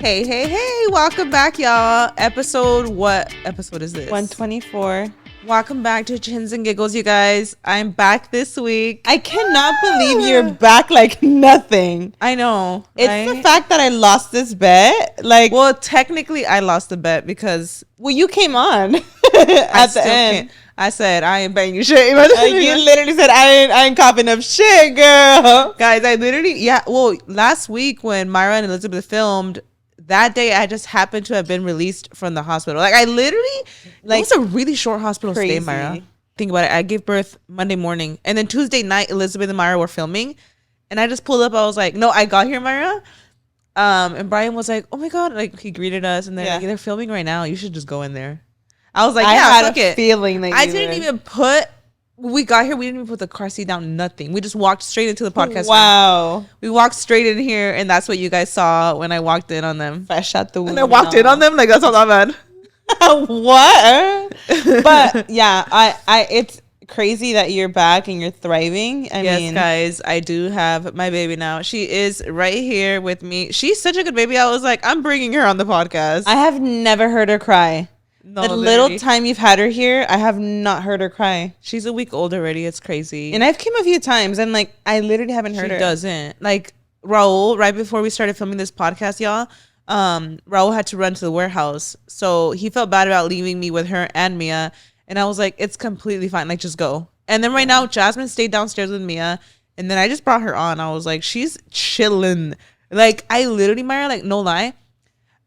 Hey, welcome back, y'all. What episode is this? 124. Welcome back to Chins and Giggles, you guys. I'm back this week. I cannot believe you're back like nothing. I know. It's the fact that I lost this bet. Well, technically, I lost the bet because... Well, you came on at the end. I said, I ain't betting you shit. You literally said, I ain't copping up shit, girl. Guys, I literally... Yeah, well, last week when Myra and Elizabeth filmed... That day, I just happened to have been released from the hospital. I literally, it was a really short hospital stay, Myra. Think about it. I gave birth Monday morning. And then Tuesday night, Elizabeth and Myra were filming. And I just pulled up. I was like, no, I got here, Myra. And Brian was like, oh, my God. He greeted us. And they're filming right now. You should just go in there. I was like, I had a feeling that I didn't even put... We got here. We didn't even put the car seat down. Nothing. We just walked straight into the podcast. Wow. Room. We walked straight in here, and that's what you guys saw when I walked in on them. Fresh out the window. And I walked in on them. That's not that bad. What? But yeah, I it's crazy that you're back and you're thriving. I mean, guys, I do have my baby now. She is right here with me. She's such a good baby. I was like, I'm bringing her on the podcast. I have never heard her cry. No, the little time you've had her here, I have not heard her cry. She's a week old already. It's crazy. And I've came a few times and I literally haven't heard her. She doesn't. Raul, right before we started filming this podcast, y'all, Raul had to run to the warehouse. So he felt bad about leaving me with her and Mia. And I was like, it's completely fine. Just go. And then right now, Jasmine stayed downstairs with Mia. And then I just brought her on. I was like, she's chilling. I literally, Myra, no lie,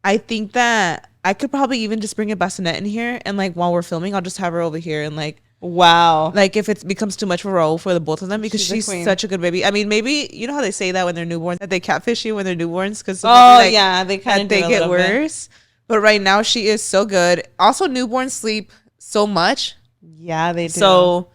I think that I could probably even just bring a bassinet in here and while we're filming, I'll just have her over here and wow. If it becomes too much for Raul for the both of them because she's such a good baby. I mean, maybe you know how they say that when they're newborns that they catfish you when they're newborns because they kind of get worse. But right now she is so good. Also, newborns sleep so much. Yeah, they do. So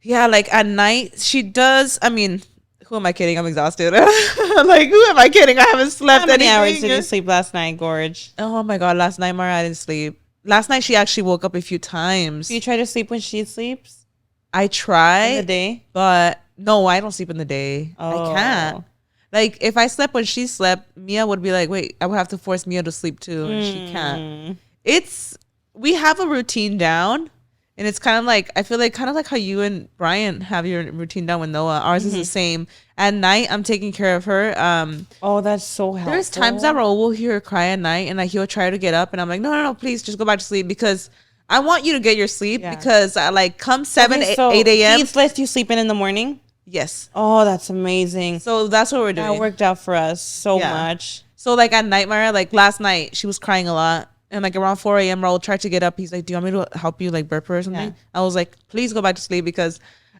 yeah, at night she does. I mean. Who am I kidding? I'm exhausted. Who am I kidding? I haven't slept anything. How many hours did you sleep last night, Gorge? Oh my God, last night, Mara, I didn't sleep. Last night, she actually woke up a few times. Do you try to sleep when she sleeps? I try. In the day? But no, I don't sleep in the day. Oh. I can't. If I slept when she slept, Mia would be like, wait, I would have to force Mia to sleep too. And she can't. We have a routine down. And it's kind of I feel kind of how you and Brian have your routine down with Noah. Ours is the same. At night, I'm taking care of her. Oh, that's so helpful. There's times that Raul will hear her cry at night and he'll try to get up. And I'm like, no, please just go back to sleep because I want you to get your sleep because come 7, 8 a.m. He lets you sleep in the morning? Yes. Oh, that's amazing. So that's what we're doing. That worked out for us so much. So at night, Myra, last night, she was crying a lot. And around 4 a.m. Raul tried to get up. He's like, do you want me to help you burp her or something? Yeah. I was like, please go back to sleep because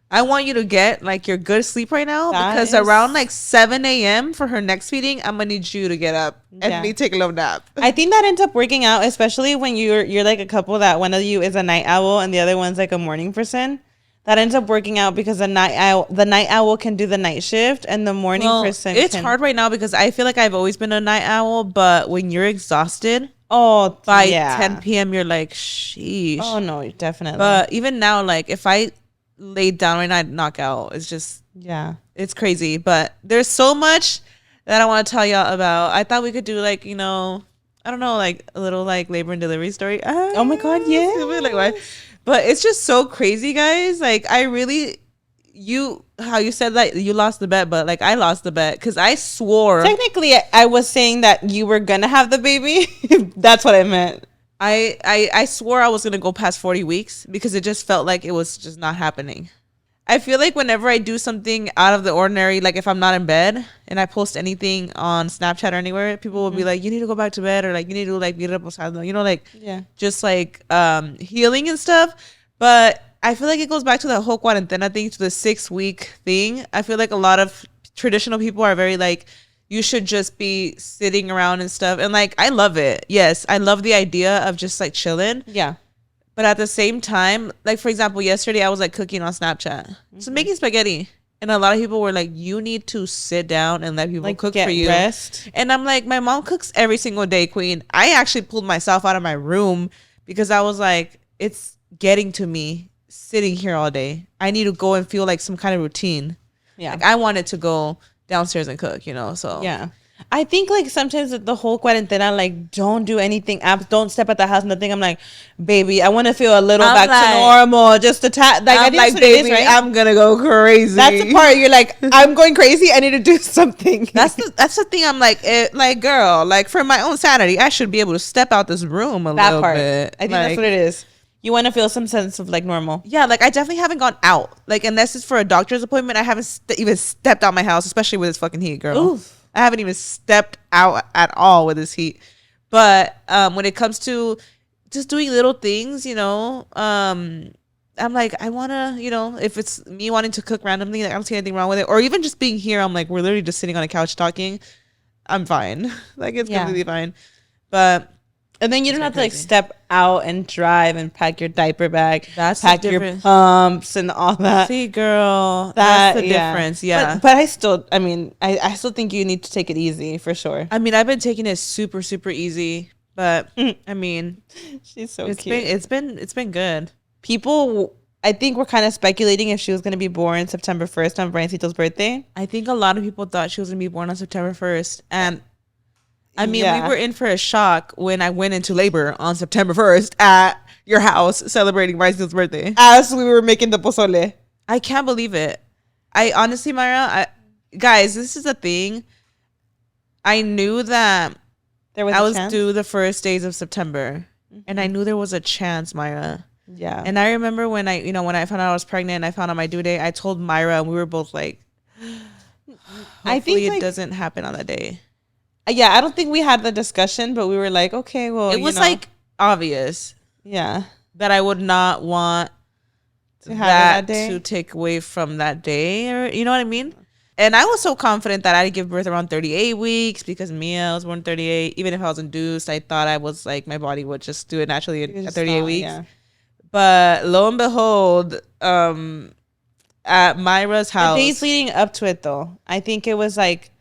I want you to get your good sleep right now. Because around 7 a.m. for her next feeding, I'm going to need you to get up and me take a little nap. I think that ends up working out, especially when you're a couple that one of you is a night owl and the other one's a morning person. That ends up working out because the night owl can do the night shift and the morning person it's hard right now because I feel I've always been a night owl. But when you're exhausted... Oh, by 10 p.m. you're sheesh. Oh no, definitely. But even now, if I laid down right now, I'd knock out. It's just it's crazy. But there's so much that I want to tell y'all about. I thought we could do I don't know, a little labor and delivery story. Oh my God, yeah. What? But it's just so crazy, guys. I really. How you said that you lost the bet, but I lost the bet because I swore. Technically, I was saying that you were gonna have the baby. That's what I meant. I swore I was gonna go past 40 weeks because it just felt it was just not happening. I feel whenever I do something out of the ordinary, if I'm not in bed and I post anything on Snapchat or anywhere, people will be like, you need to go back to bed or you need to get up, just healing and stuff. But I feel it goes back to the whole cuarentena thing, to the 6-week thing. I feel a lot of traditional people are very you should just be sitting around and stuff. And I love it. Yes, I love the idea of just chilling. Yeah. But at the same time, for example, yesterday I was cooking on Snapchat. So making spaghetti. And a lot of people were you need to sit down and let people cook for you. Rest. And I'm my mom cooks every single day, Queen. I actually pulled myself out of my room because I was it's getting to me. Sitting here all day, I need to go and feel some kind of routine. Yeah, I wanted to go downstairs and cook, so yeah. I think like sometimes the whole quarantena, like don't do anything, don't step out the house, nothing. I'm like, baby, I want to feel a little back to normal, just to like I'm like, baby, right? I'm gonna go crazy. That's the part you're like, I'm going crazy. I need to do something. That's the thing. I'm like, girl, like for my own sanity, I should be able to step out this room a little bit. I think that's what it is. You want to feel some sense of like normal. Yeah, like I definitely haven't gone out. Like unless it's for a doctor's appointment, I haven't even stepped out my house, especially with this fucking heat, girl. Oof. I haven't even stepped out at all with this heat. But when it comes to just doing little things, you know, I'm like, I want to, you know, if it's me wanting to cook randomly, like I don't see anything wrong with it. Or even just being here, I'm like, we're literally just sitting on a couch talking. I'm fine. Like it's completely fine. But and then you don't have to like step out and drive and pack your diaper bag, pack your pumps and all that. See, girl, that's the difference. Yeah, but I still, I mean, I still think you need to take it easy for sure. I mean, I've been taking it super, super easy, but I mean, she's so cute. It's been good. People, I think we're kind of speculating if she was going to be born September 1st on Briancito's birthday. I think a lot of people thought she was going to be born on September 1st, and I mean, we were in for a shock when I went into labor on September 1st at your house celebrating Bryce's birthday. As we were making the pozole. I can't believe it. I honestly, Myra, guys, this is the thing. I knew that I was due the first days of September. Mm-hmm. And I knew there was a chance, Myra. Yeah. And I remember when I found out I was pregnant and I found out my due date, I told Myra and we were both like, I think it doesn't happen on that day. Yeah, I don't think we had the discussion, but we were like, okay, well, it was like obvious. Yeah. That I would not want that to take away from that day, or you know what I mean? And I was so confident that I'd give birth around 38 weeks because Mia was born 38. Even if I was induced, I thought I was like, my body would just do it naturally at 38 weeks. Yeah. But lo and behold, at Myra's house. The days leading up to it, though, I think it was like,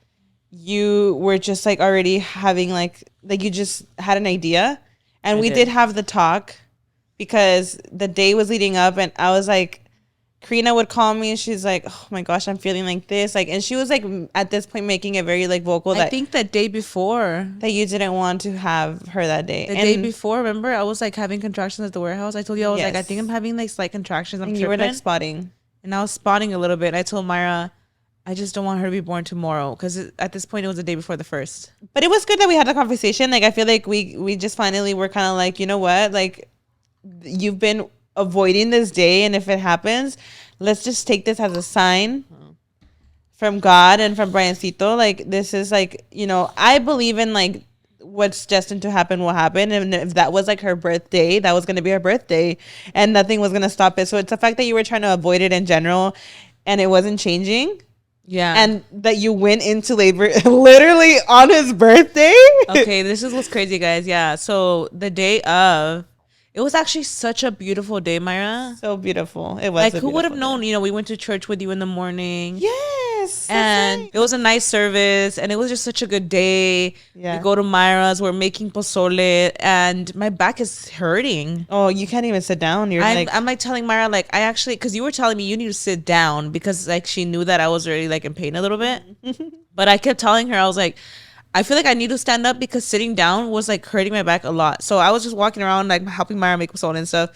you were just like already having like you just had an idea, and we did have the talk because the day was leading up, and I was like, Karina would call me and she's like, oh my gosh, I'm feeling like this, like, and she was like at this point making it very like vocal. I think the day before that you didn't want to have her that day. The day before, remember, I was like having contractions at the warehouse. I told you I was like, I think I'm having like slight contractions. I'm tripping. You were like spotting, and I was spotting a little bit. And I told Myra, I just don't want her to be born tomorrow because at this point it was the day before the 1st. But it was good that we had the conversation. Like I feel like we just finally were kind of like, you know what? Like you've been avoiding this day, and if it happens, let's just take this as a sign from God and from Briancito. Like this is like, you know, I believe in like what's destined to happen will happen, and if that was like her birthday, that was going to be her birthday, and nothing was going to stop it. So it's the fact that you were trying to avoid it in general, and it wasn't changing. Yeah. And that you went into labor literally on his birthday. Okay, this is what's crazy, guys. Yeah. So the day of, it was actually such a beautiful day, Myra. So beautiful. It was. Like, who would have known? You know, we went to church with you in the morning. Yes. And it was a nice service, and it was just such a good day. Yeah. We go to Myra's. We're making pozole, and my back is hurting. Oh, you can't even sit down. I'm like telling Myra, like, I actually, because you were telling me you need to sit down because like she knew that I was already like in pain a little bit. But I kept telling her, I was like, I feel like I need to stand up because sitting down was like hurting my back a lot. So I was just walking around like helping Myra make pozole and stuff.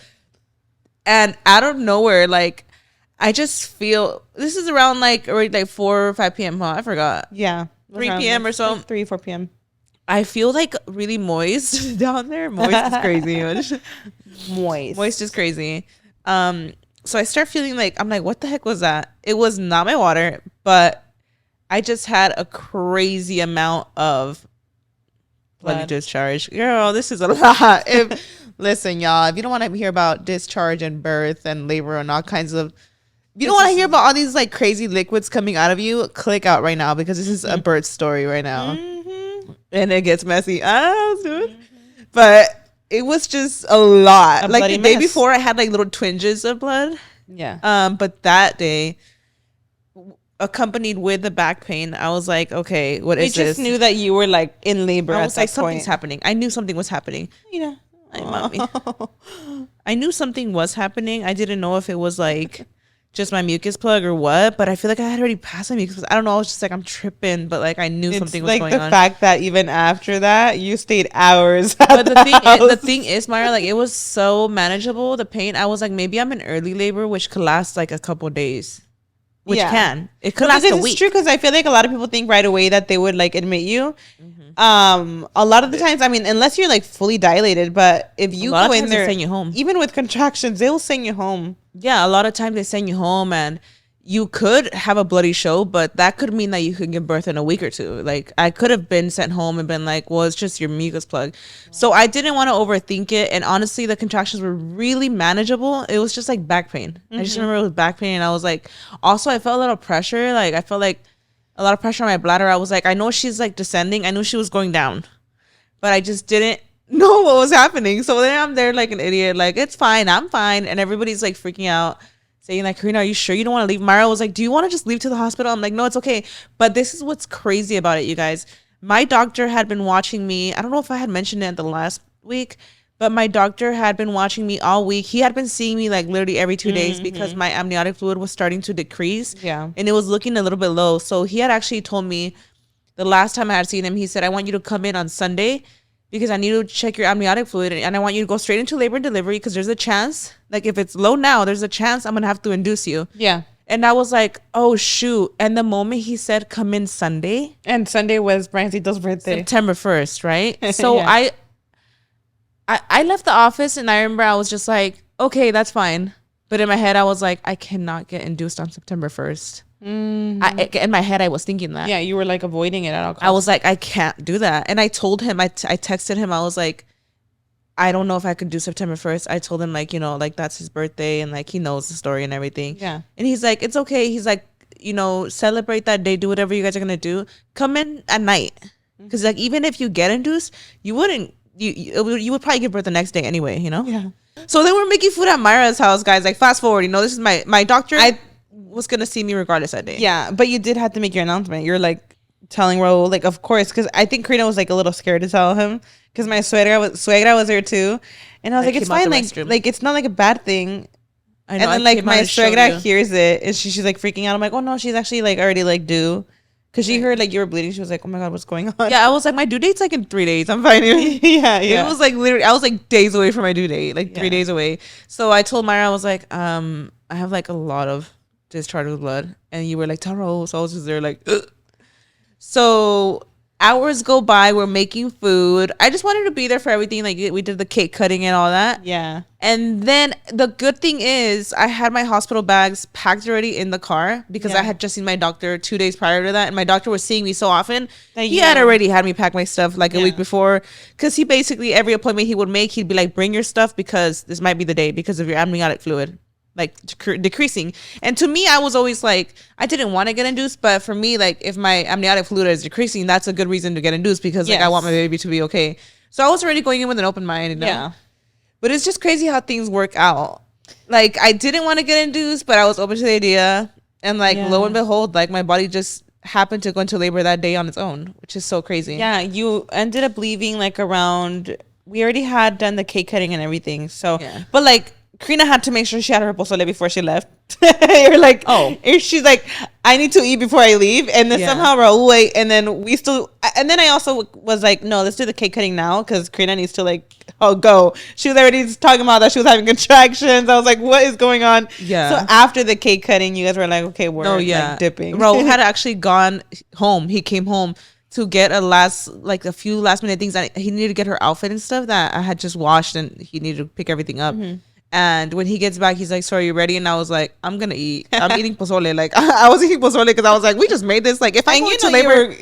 And out of nowhere, like I just feel, this is around like already like 4 or 5 p.m. Huh? I forgot. Yeah. 3 p.m. or so. 3, 4 p.m. I feel like really moist down there. Moist is crazy. Moist is crazy. So I start feeling like, I'm like, what the heck was that? It was not my water, but I just had a crazy amount of blood discharge. Girl, this is a lot. Listen, y'all, if you don't want to hear about discharge and birth and labor and all kinds of, if you don't want to hear about all these like crazy liquids coming out of you, click out right now because this is a birth story right now. Mm-hmm. And it gets messy. But it was just a lot. Like the day before, I had like little twinges of blood. Yeah. But that day, accompanied with the back pain, I was like, okay, what is this? We just knew that you were like in labor. I was like, something's happening. I knew something was happening. Yeah. Mommy. I knew something was happening. I didn't know if it was like just my mucus plug or what, but I feel like I had already passed my mucus plug. I don't know. I was just like, I'm tripping, but like I knew something was going on. Like the fact that even after that, you stayed hours. But the thing is, Myra, like it was so manageable. The pain, I was like, maybe I'm in early labor, which could last like a couple days. Which it could last a week. It's true, because I feel like a lot of people think right away that they would like admit you. A lot of the times, I mean, unless you're like fully dilated, but if you go in there, send you home. Even with contractions, they'll send you home. Yeah, a lot of times they send you home, and you could have a bloody show, but that could mean that you could give birth in a week or two. Like I could have been sent home and been like, well, it's just your mucus plug. So I didn't want to overthink it. And honestly, the contractions were really manageable. It was just like back pain. I just remember it was back pain. And I was like, also I felt a little pressure. Like I felt like a lot of pressure on my bladder. I was like, I know she's like descending. I knew she was going down, but I just didn't know what was happening. So then I'm there like an idiot, like, it's fine, I'm fine. And everybody's like freaking out, saying like, Karina, are you sure you don't want to leave? Myra was like, do you want to just leave to the hospital? I'm like, no, it's okay. But this is what's crazy about it, you guys. My doctor had been watching me. I don't know if I had mentioned it the last week, but my doctor had been watching me all week. He had been seeing me like literally every 2 days because my amniotic fluid was starting to decrease. Yeah. And it was looking a little bit low. So he had actually told me the last time I had seen him, he said, I want you to come in on Sunday because I need to check your amniotic fluid, and I want you to go straight into labor and delivery because there's a chance, like if it's low now, there's a chance I'm going to have to induce you. Yeah. And I was like, oh, shoot. And the moment he said, come in Sunday. And Sunday was Briancito's birthday. September 1st, right? So yeah. I left the office, and I remember I was just like, okay, that's fine. But in my head, I was like, I cannot get induced on September 1st. In my head, I was thinking that. Yeah, you were like avoiding it at all costs. I was like, I can't do that. And I told him, I texted him, I was like, I don't know if I could do September 1st. I told him, like, you know, like that's his birthday and like he knows the story and everything. Yeah. And he's like, it's okay. He's like, you know, celebrate that day, do whatever you guys are going to do. Come in at night. Because like, even if you get induced, you wouldn't, you would probably give birth the next day anyway, you know? Yeah. So then we're making food at Myra's house, guys. Like, fast forward, you know, this is my doctor. I was going to see me regardless that day. Yeah, but you did have to make your announcement. You're like telling Raul, like, of course, because I think Karina was like a little scared to tell him because my suegra was there too. And I was like, it's fine. Like, it's not like a bad thing. I know, and then like my suegra hears it and she's like freaking out. I'm like, oh no, she's actually like already like due. Because she heard like you were bleeding. She was like, oh my God, what's going on? Yeah, I was like, my due date's like in 3 days. I'm fine. yeah. It was like literally, I was like days away from my due date, like 3 days away. So I told Myra, I was like, I have like a lot of discharge with blood. And you were like, Taro. So I was just there like, ugh. So hours go by, we're making food. I just wanted to be there for everything. Like we did the cake cutting and all that. Yeah. And then the good thing is I had my hospital bags packed already in the car because I had just seen my doctor 2 days prior to that. And my doctor was seeing me so often. He had already had me pack my stuff like a week before. Because he basically, every appointment he would make, he'd be like, bring your stuff because this might be the day because of your amniotic fluid. Like decreasing. And to me, I was always like, I didn't want to get induced, but for me, like if my amniotic fluid is decreasing, that's a good reason to get induced because like I want my baby to be okay. So I was already going in with an open mind, you know? Yeah. But it's just crazy how things work out. Like I didn't want to get induced, but I was open to the idea, and like lo and behold, like my body just happened to go into labor that day on its own, which is so crazy. Yeah, you ended up leaving like around. We already had done the cake cutting and everything, so but like. Karina had to make sure she had her pozole before she left. You're like, oh, she's like, I need to eat before I leave. And then somehow Raul ate. And then we still, and then I also was like, no, let's do the cake cutting now because Karina needs to like, go. She was already talking about that she was having contractions. I was like, what is going on? Yeah. So after the cake cutting, you guys were like, okay, we're like dipping. Raul had actually gone home. He came home to get a few last minute things. He needed to get her outfit and stuff that I had just washed, and he needed to pick everything up. Mm-hmm. And when he gets back, he's like, so are you ready? And I was like, I'm going to eat. I'm eating pozole. Like, I was eating pozole because I was like, we just made this. Like, if I go into labor,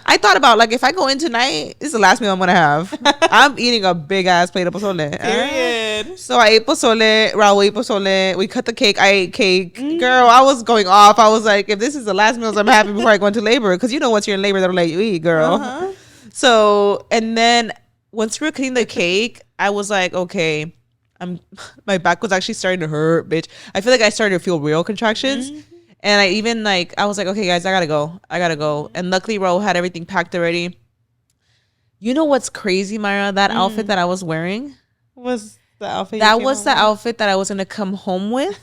I thought about, like, if I go in tonight, this is the last meal I'm going to have. I'm eating a big-ass plate of pozole. Period. So I ate pozole. Raul ate pozole. We cut the cake. I ate cake. Girl, I was going off. I was like, if this is the last meals I'm having before I go into labor, because you know once you're in labor, they'll let you eat, girl. Uh-huh. So, and then once we were cutting the cake, I was like, okay. My back was actually starting to hurt, bitch. I feel like I started to feel real contractions. And I even I was like, okay, guys, I gotta go. And luckily, Raul had everything packed already. You know what's crazy, Myra? That outfit that I was wearing was the outfit. That was the outfit that I was gonna come home with.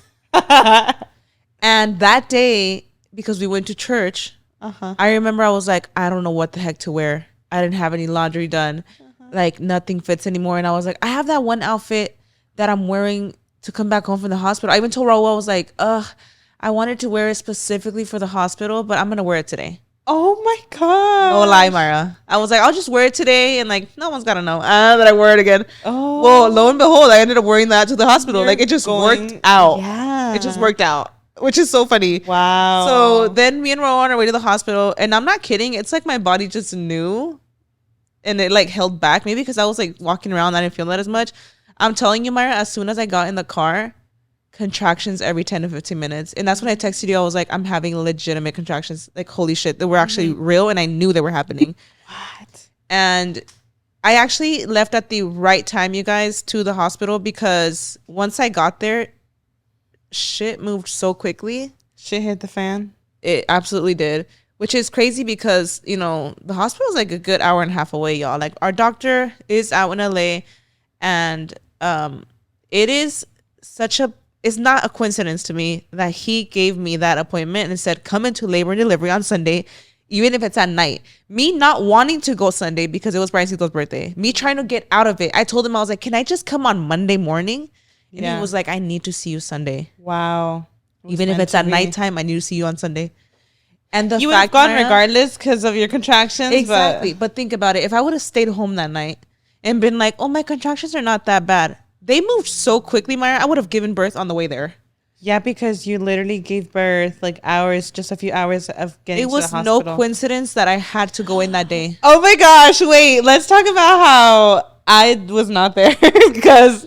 And that day, because we went to church, I remember I was like, I don't know what the heck to wear. I didn't have any laundry done. Like nothing fits anymore. And I was like, I have that one outfit that I'm wearing to come back home from the hospital. I even told Raul, I was like, I wanted to wear it specifically for the hospital, but I'm going to wear it today. Oh my God. No lie, Myra. I was like, I'll just wear it today, and like, no one's got to know that I wear it again. Oh. Well, lo and behold, I ended up wearing that to the hospital. Like, it just worked out. Yeah. It just worked out, which is so funny. Wow. So then me and Raul on our way to the hospital, and I'm not kidding. It's like my body just knew, and it like held back. Maybe because I was like walking around, I didn't feel that as much. I'm telling you, Myra, as soon as I got in the car, contractions every 10 to 15 minutes. And that's when I texted you. I was like, I'm having legitimate contractions. Like, holy shit, they were actually real, and I knew they were happening. What? And I actually left at the right time, you guys, to the hospital, because once I got there, shit moved so quickly. Shit hit the fan. It absolutely did, which is crazy because, you know, the hospital is like a good hour and a half away, y'all. Like, our doctor is out in LA, and it is such a, it's not a coincidence to me that he gave me that appointment and said, come into labor and delivery on Sunday, even if it's at night. Me not wanting to go Sunday because it was Brian Cito's birthday. Me trying to get out of it. I told him, I was like, can I just come on Monday morning? And he was like, I need to see you Sunday. Wow. Even if it's at nighttime, I need to see you on Sunday. And the you fact, would have gone regardless because of your contractions. Exactly. But think about it. If I would have stayed home that night and been like, oh, my contractions are not that bad. They moved so quickly, Myra. I would have given birth on the way there. Yeah, because you literally gave birth like hours, just a few hours of getting to the hospital. It was no coincidence that I had to go in that day. Oh my gosh, wait. Let's talk about how I was not there because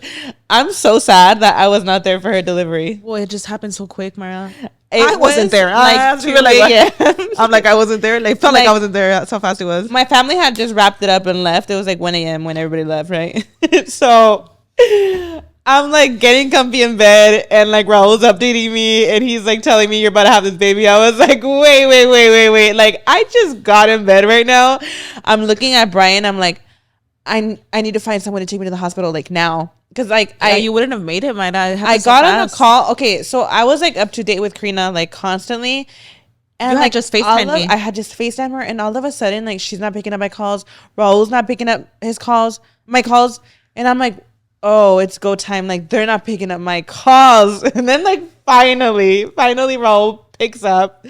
I'm so sad that I was not there for her delivery. Well, it just happened so quick, Myra. I wasn't there. I'm like, I wasn't there. Like, felt like I wasn't there. That's how fast it was. My family had just wrapped it up and left. It was like 1 a.m. when everybody left, right? So I'm like getting comfy in bed, and like Raul's updating me, and he's like telling me you're about to have this baby. I was like, wait. Like, I just got in bed right now. I'm looking at Brian. I'm like, I need to find someone to take me to the hospital like now. Because like you wouldn't have made it, might I got on a call. Okay, so I was like up to date with Karina like constantly. And I just FaceTimed me. I had just FaceTime her, and all of a sudden, like, she's not picking up my calls. Raul's not picking up my calls. And I'm like, oh, it's go time. Like, they're not picking up my calls. And then like finally Raul picks up.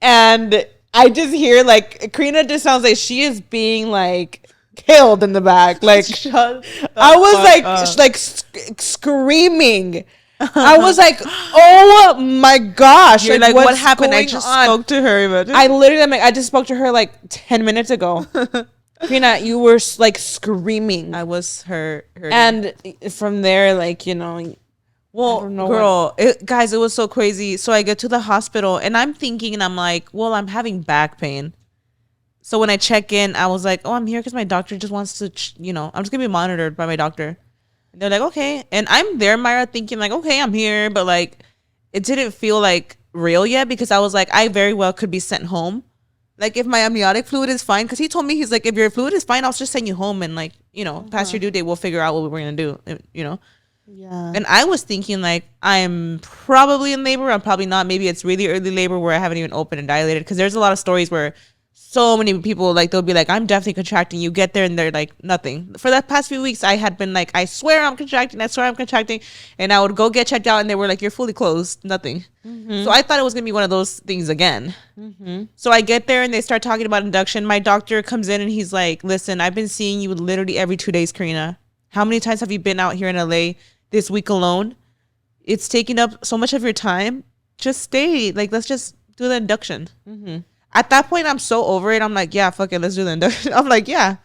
And I just hear like Karina just sounds like she is being like killed in the back. Like, I was like screaming. I was like, oh my gosh. You're like, what happened? I just spoke to her. Imagine. I literally, I just spoke to her like 10 minutes ago. Karina, you were like screaming. I was her. And from there, like, you know. Well, girl, guys, it was so crazy. So I get to the hospital, and I'm thinking, and I'm like, well, I'm having back pain. So when I check in, I was like, oh, I'm here because my doctor just wants to, I'm just going to be monitored by my doctor. And they're like, okay. And I'm there, Myra, thinking like, okay, I'm here. But like, it didn't feel like real yet, because I was like, I very well could be sent home. Like, if my amniotic fluid is fine, because he told me, he's like, if your fluid is fine, I'll just send you home. And like, past your due date, we'll figure out what we're going to do, Yeah. And I was thinking like, I'm probably in labor. I'm probably not. Maybe it's really early labor where I haven't even opened and dilated. Because there's a lot of stories where so many people, like, they'll be like, I'm definitely contracting. You get there and they're like, nothing. For the past few weeks, I had been like, I swear I'm contracting. And I would go get checked out, and they were like, you're fully closed. Nothing. So I thought it was going to be one of those things again. So I get there, and they start talking about induction. My doctor comes in, and he's like, listen, I've been seeing you literally every 2 days, Karina. How many times have you been out here in LA this week alone? It's taking up so much of your time. Just stay. Like, let's just do the induction. At that point, I'm so over it. I'm like, yeah, fuck it. Let's do the induction. I'm like, yeah.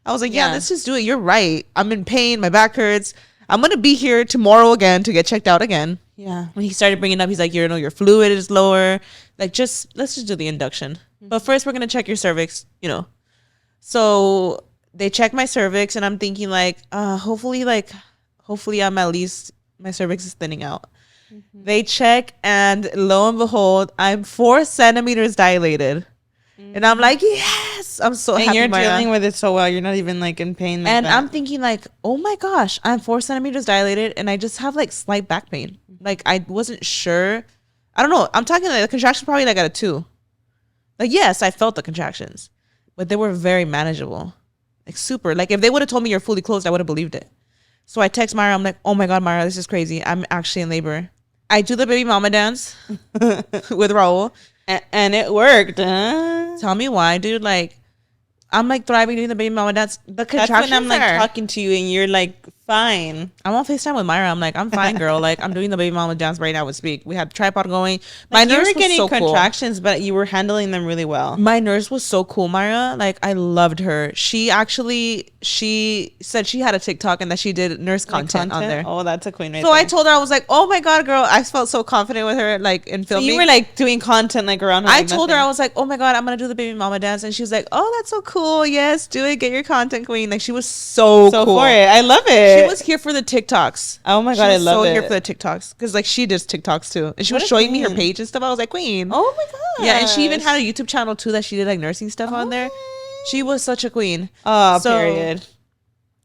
I was like, yeah, let's just do it. You're right. I'm in pain. My back hurts. I'm going to be here tomorrow again to get checked out again. Yeah. When he started bringing up, he's like, your fluid is lower. Like, let's just do the induction. But first, we're going to check your cervix, So they check my cervix, and I'm thinking like, hopefully I'm at least, my cervix is thinning out. They check, and lo and behold, I'm 4 centimeters dilated. And I'm like, yes, I'm so happy. And you're dealing with it so well. You're not even like in pain. Like and that. I'm thinking like, oh my gosh, I'm 4 centimeters dilated, and I just have like slight back pain. Like, I wasn't sure. I don't know. I'm talking like the contractions probably like at a 2. Like, yes, I felt the contractions, but they were very manageable. Like super. Like if they would have told me you're fully closed, I would have believed it. So I text Myra. I'm like, oh my God, Myra, this is crazy. I'm actually in labor. I do the baby mama dance with Raul. And it worked. Huh? Tell me why, dude. Like, I'm like thriving doing the baby mama dance. The contractions. That's when I'm like talking to you and you're like fine. I'm on FaceTime with Myra. I'm like, I'm fine, girl. Like, I'm doing the baby mama dance right now with Speak. We had the tripod going. My Like, nurse you were getting was so contractions, cool. but you were handling them really well. My nurse was so cool, Myra. Like, I loved her. She said she had a TikTok and that she did nurse content on there. Oh, that's a queen right So there. I told her, I was like, oh my God, girl. I felt so confident with her, like, in filming. So you were like doing content like around her. I like told her, nothing. I was like, oh my God, I'm going to do the baby mama dance. And she was like, oh, that's so cool. Yes, do it. Get your content, queen. Like, she was so cool. For it. I love it. She was here for the TikToks. Oh my God, I love it. Here for the TikToks. Because, like, she does TikToks too. And she What was a showing me her queen. page and stuff. I was like, queen. Oh my God. Yeah, and she even had a YouTube channel too that she did, like, nursing stuff on there. She was such a queen. Oh, period.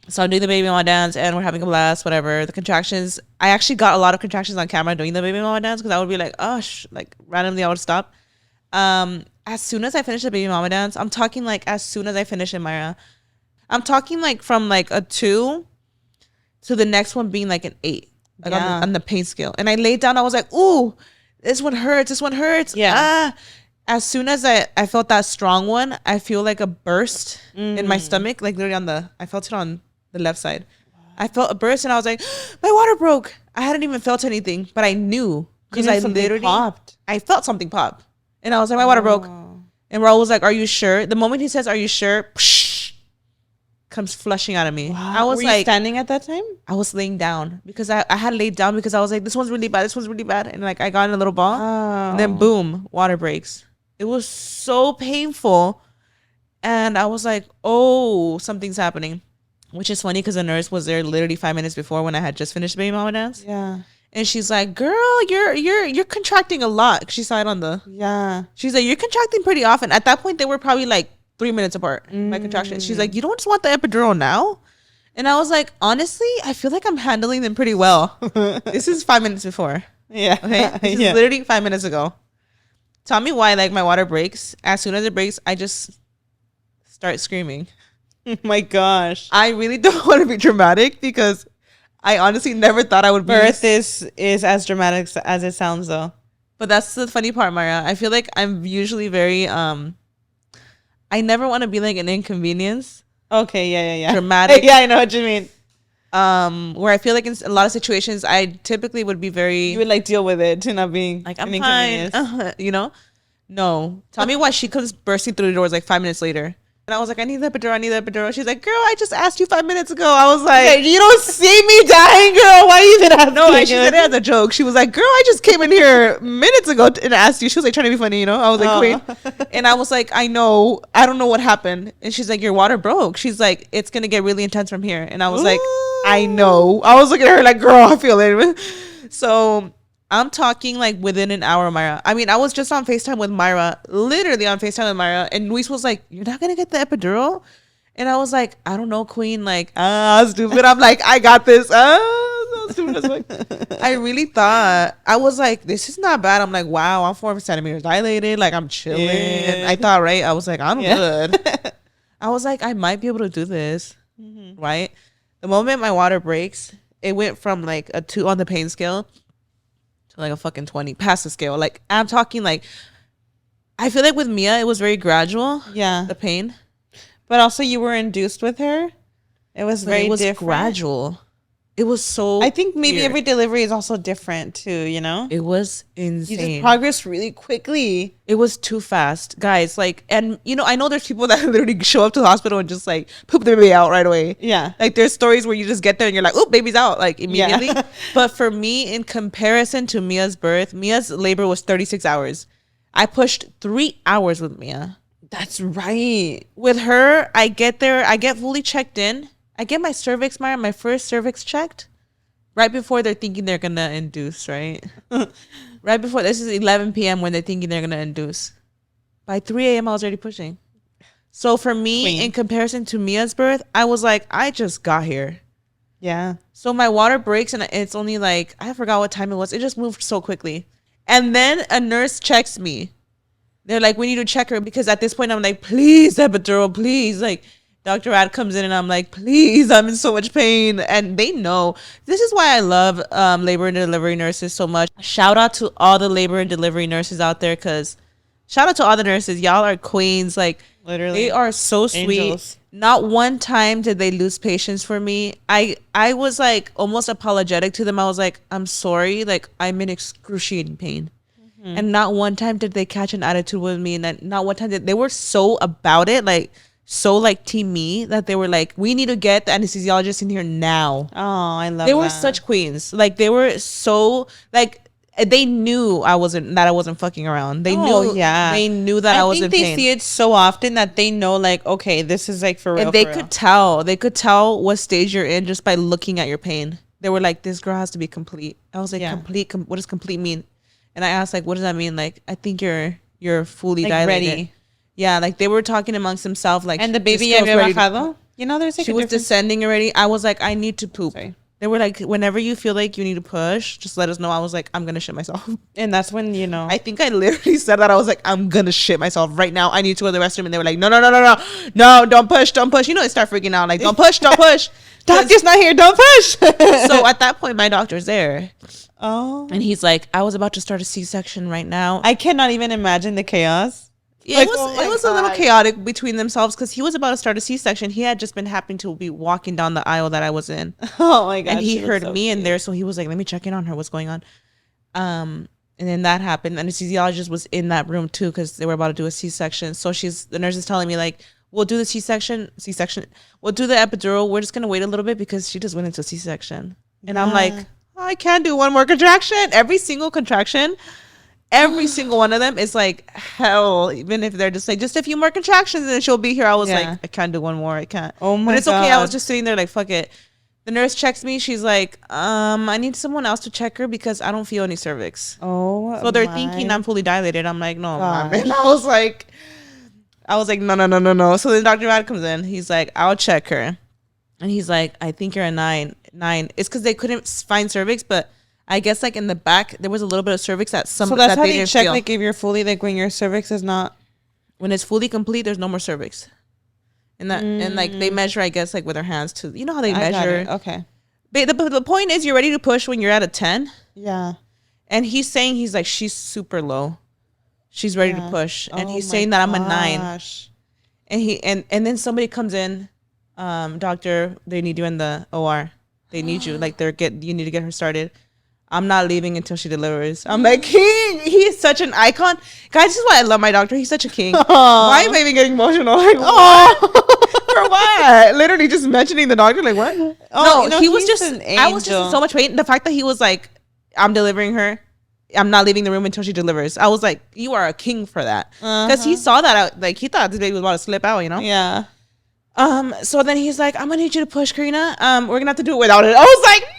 So I'm doing the baby mama dance and we're having a blast, whatever. The contractions, I actually got a lot of contractions on camera doing the baby mama dance because I would be like, oh, like randomly I would stop. As soon as I finished the baby mama dance, I'm talking like as soon as I finish it, Myra, I'm talking like from like a 2 to the next one being like an 8, like on the pain scale. And I laid down, I was like, ooh, this one hurts. This one hurts. Yeah. As soon as I felt that strong one, I feel like a burst in my stomach, like literally I felt it on the left side. I felt a burst and I was like, my water broke. I hadn't even felt anything, but I knew because I literally popped. I felt something pop. And I was like, my water broke. And Raul was like, are you sure? The moment he says, are you sure? Psh, comes flushing out of me. Wow. I was Were like, you standing at that time? I was laying down because I had laid down because I was like, this one's really bad. This one's really bad. And like, I got in a little ball and then boom, water breaks. It was so painful. And I was like, oh, something's happening. Which is funny because the nurse was there literally 5 minutes before when I had just finished baby mama dance. Yeah. And she's like, girl, you're contracting a lot. She saw it on the. Yeah. She's like, you're contracting pretty often. At that point, they were probably like 3 minutes apart. My contractions. She's like, you don't just want the epidural now? And I was like, honestly, I feel like I'm handling them pretty well. This is 5 minutes before. Yeah. Okay. This is literally 5 minutes ago. Tell me why, like, my water breaks. As soon as it breaks, I just start screaming. Oh my gosh. I really don't want to be dramatic because I honestly never thought I would be. Birth is as dramatic as it sounds, though. But that's the funny part, Mara. I feel like I'm usually very I never want to be like an inconvenience. Okay, yeah. Dramatic. Yeah, I know what you mean. Where I feel like in a lot of situations I typically would be very. You would like deal with it to not being like, an I'm inconvenience. fine. You know? No. Tell me why she comes bursting through the doors like 5 minutes later. And I was like, I need the epidural. I need the epidural. She's like, girl, I just asked you 5 minutes ago. I was like, Okay, you don't see me dying, girl. Why are you even asking? no, and she said it as a joke. She was like, girl, I just came in here minutes ago and asked you. She was like trying to be funny, you know? I was like, queen. And I was like, I know. I don't know what happened. And she's like, your water broke. She's like, it's going to get really intense from here. And I was like, I know. I was looking at her like, girl, I feel it. So I'm talking like within an hour, Myra. I mean, I was just on FaceTime with Myra, literally on FaceTime with Myra. And Luis was like, you're not going to get the epidural? And I was like, I don't know, queen. Like, stupid. I'm like, I got this. So stupid as fuck. I really thought, I was like, this is not bad. I'm like, wow, I'm 4 centimeters dilated. Like, I'm chilling. Yeah. I thought, right? I was like, I'm good. I was like, I might be able to do this. Right? The moment my water breaks, it went from like a 2 on the pain scale to like a fucking 20 past the scale. Like, I'm talking like, I feel like with Mia, it was very gradual. Yeah. The pain. But also you were induced with her. It was very different. Gradual. It was so I think maybe weird. every delivery is also different too, you know? It was insane. You just progress really quickly. It was too fast, guys. Like, and you know, I know there's people that literally show up to the hospital and just like poop their baby out right away. Yeah. Like, there's stories where you just get there and you're like, oh, baby's out, like immediately. Yeah. But for me, in comparison to Mia's birth, Mia's labor was 36 hours. I pushed 3 hours with Mia. That's right. With her, I get there, I get fully checked in. I get my cervix, my first cervix checked right before they're thinking they're going to induce, right? Right before, this is 11 p.m. when they're thinking they're going to induce. By 3 a.m., I was already pushing. So for me, Queen. in comparison to Mia's birth, I was like, I just got here. Yeah. So my water breaks and it's only like, I forgot what time it was. It just moved so quickly. And then a nurse checks me. They're like, we need to check her, because at this point I'm like, please, epidural, please. Like, Dr. Rad comes in and I'm like, please, I'm in so much pain. And they know. This is why I love labor and delivery nurses so much. Shout out to all the labor and delivery nurses out there, because shout out to all the nurses. Y'all are queens. Like, literally, they are so sweet. Angels. Not one time did they lose patience for me. I was like almost apologetic to them. I was like, I'm sorry. Like, I'm in excruciating pain. And not one time did they catch an attitude with me. And not one time did they were so about it, like so like team me, that they were like, we need to get the anesthesiologist in here now. Oh, I love they were such queens. Like, they were so like, they knew I wasn't fucking around. They knew that I was in pain. They see it so often that they know, like, okay, this is like for real. And they could tell what stage you're in just by looking at your pain. They were like, this girl has to be complete. I was like, complete. What does complete mean? And I asked, like, what does that mean? Like, I think you're fully like dilated. Ready. Yeah, like, they were talking amongst themselves, like, and the baby ya había bajado? You know, there's like she was descending already. I was like, I need to poop. Sorry. They were like, whenever you feel like you need to push, just let us know. I was like, I'm gonna shit myself. And that's when, you know, I think I literally said that. I was like, I'm gonna shit myself right now. I need to go to the restroom. And they were like, no, don't push. You know, they start freaking out, like, don't push. Doctor's not here, don't push. So at that point, my doctor's there. Oh. And he's like, I was about to start a C-section right now. I cannot even imagine the chaos. Yeah, like, it was a little chaotic between themselves, because he was about to start a C-section. He had just been happening to be walking down the aisle that I was in. Oh my god! And he heard me in there, so he was like, let me check in on her. What's going on? And then that happened. And the anesthesiologist was in that room too, because they were about to do a C-section. So the nurse is telling me, like, we'll do the C-section. We'll do the epidural. We're just going to wait a little bit because she just went into a C-section. And I'm like, I can't do one more contraction. Every single contraction, every single one of them is like hell. Even if they're just like, just a few more contractions and then she'll be here. I was like, I can't do one more. I can't. Oh my God. But it's okay. I was just sitting there like, fuck it. The nurse checks me. She's like, I need someone else to check her because I don't feel any cervix. Oh, so they're thinking I'm fully dilated. I'm like, no, man. I was like, no. So then Dr. Rad comes in. He's like, I'll check her. And he's like, I think you're a 9. It's because they couldn't find cervix, but I guess like in the back there was a little bit of cervix at some. So that's how they check, like, if you're fully, like, when your cervix is not, when it's fully complete, there's no more cervix. And that and like they measure, I guess, like with their hands too. You know how they measure? Okay. But the point is, you're ready to push when you're at a 10. Yeah. And he's saying, he's like, she's super low. She's ready to push, and he's saying that I'm a 9. And he and then somebody comes in. Doctor, they need you in the OR. They need you. Like, you need to get her started. I'm not leaving until she delivers. I'm like, he is such an icon. Guys, this is why I love my doctor. He's such a king. Why am I even getting emotional? Like, for what? Literally just mentioning the doctor. Like, what? No, he was just, I was just in so much pain. The fact that he was like, I'm delivering her. I'm not leaving the room until she delivers. I was like, you are a king for that. Because he saw that, like, he thought this baby was about to slip out, you know? Yeah. So then he's like, I'm gonna need you to push, Karina. We're gonna have to do it without it. I was like, no.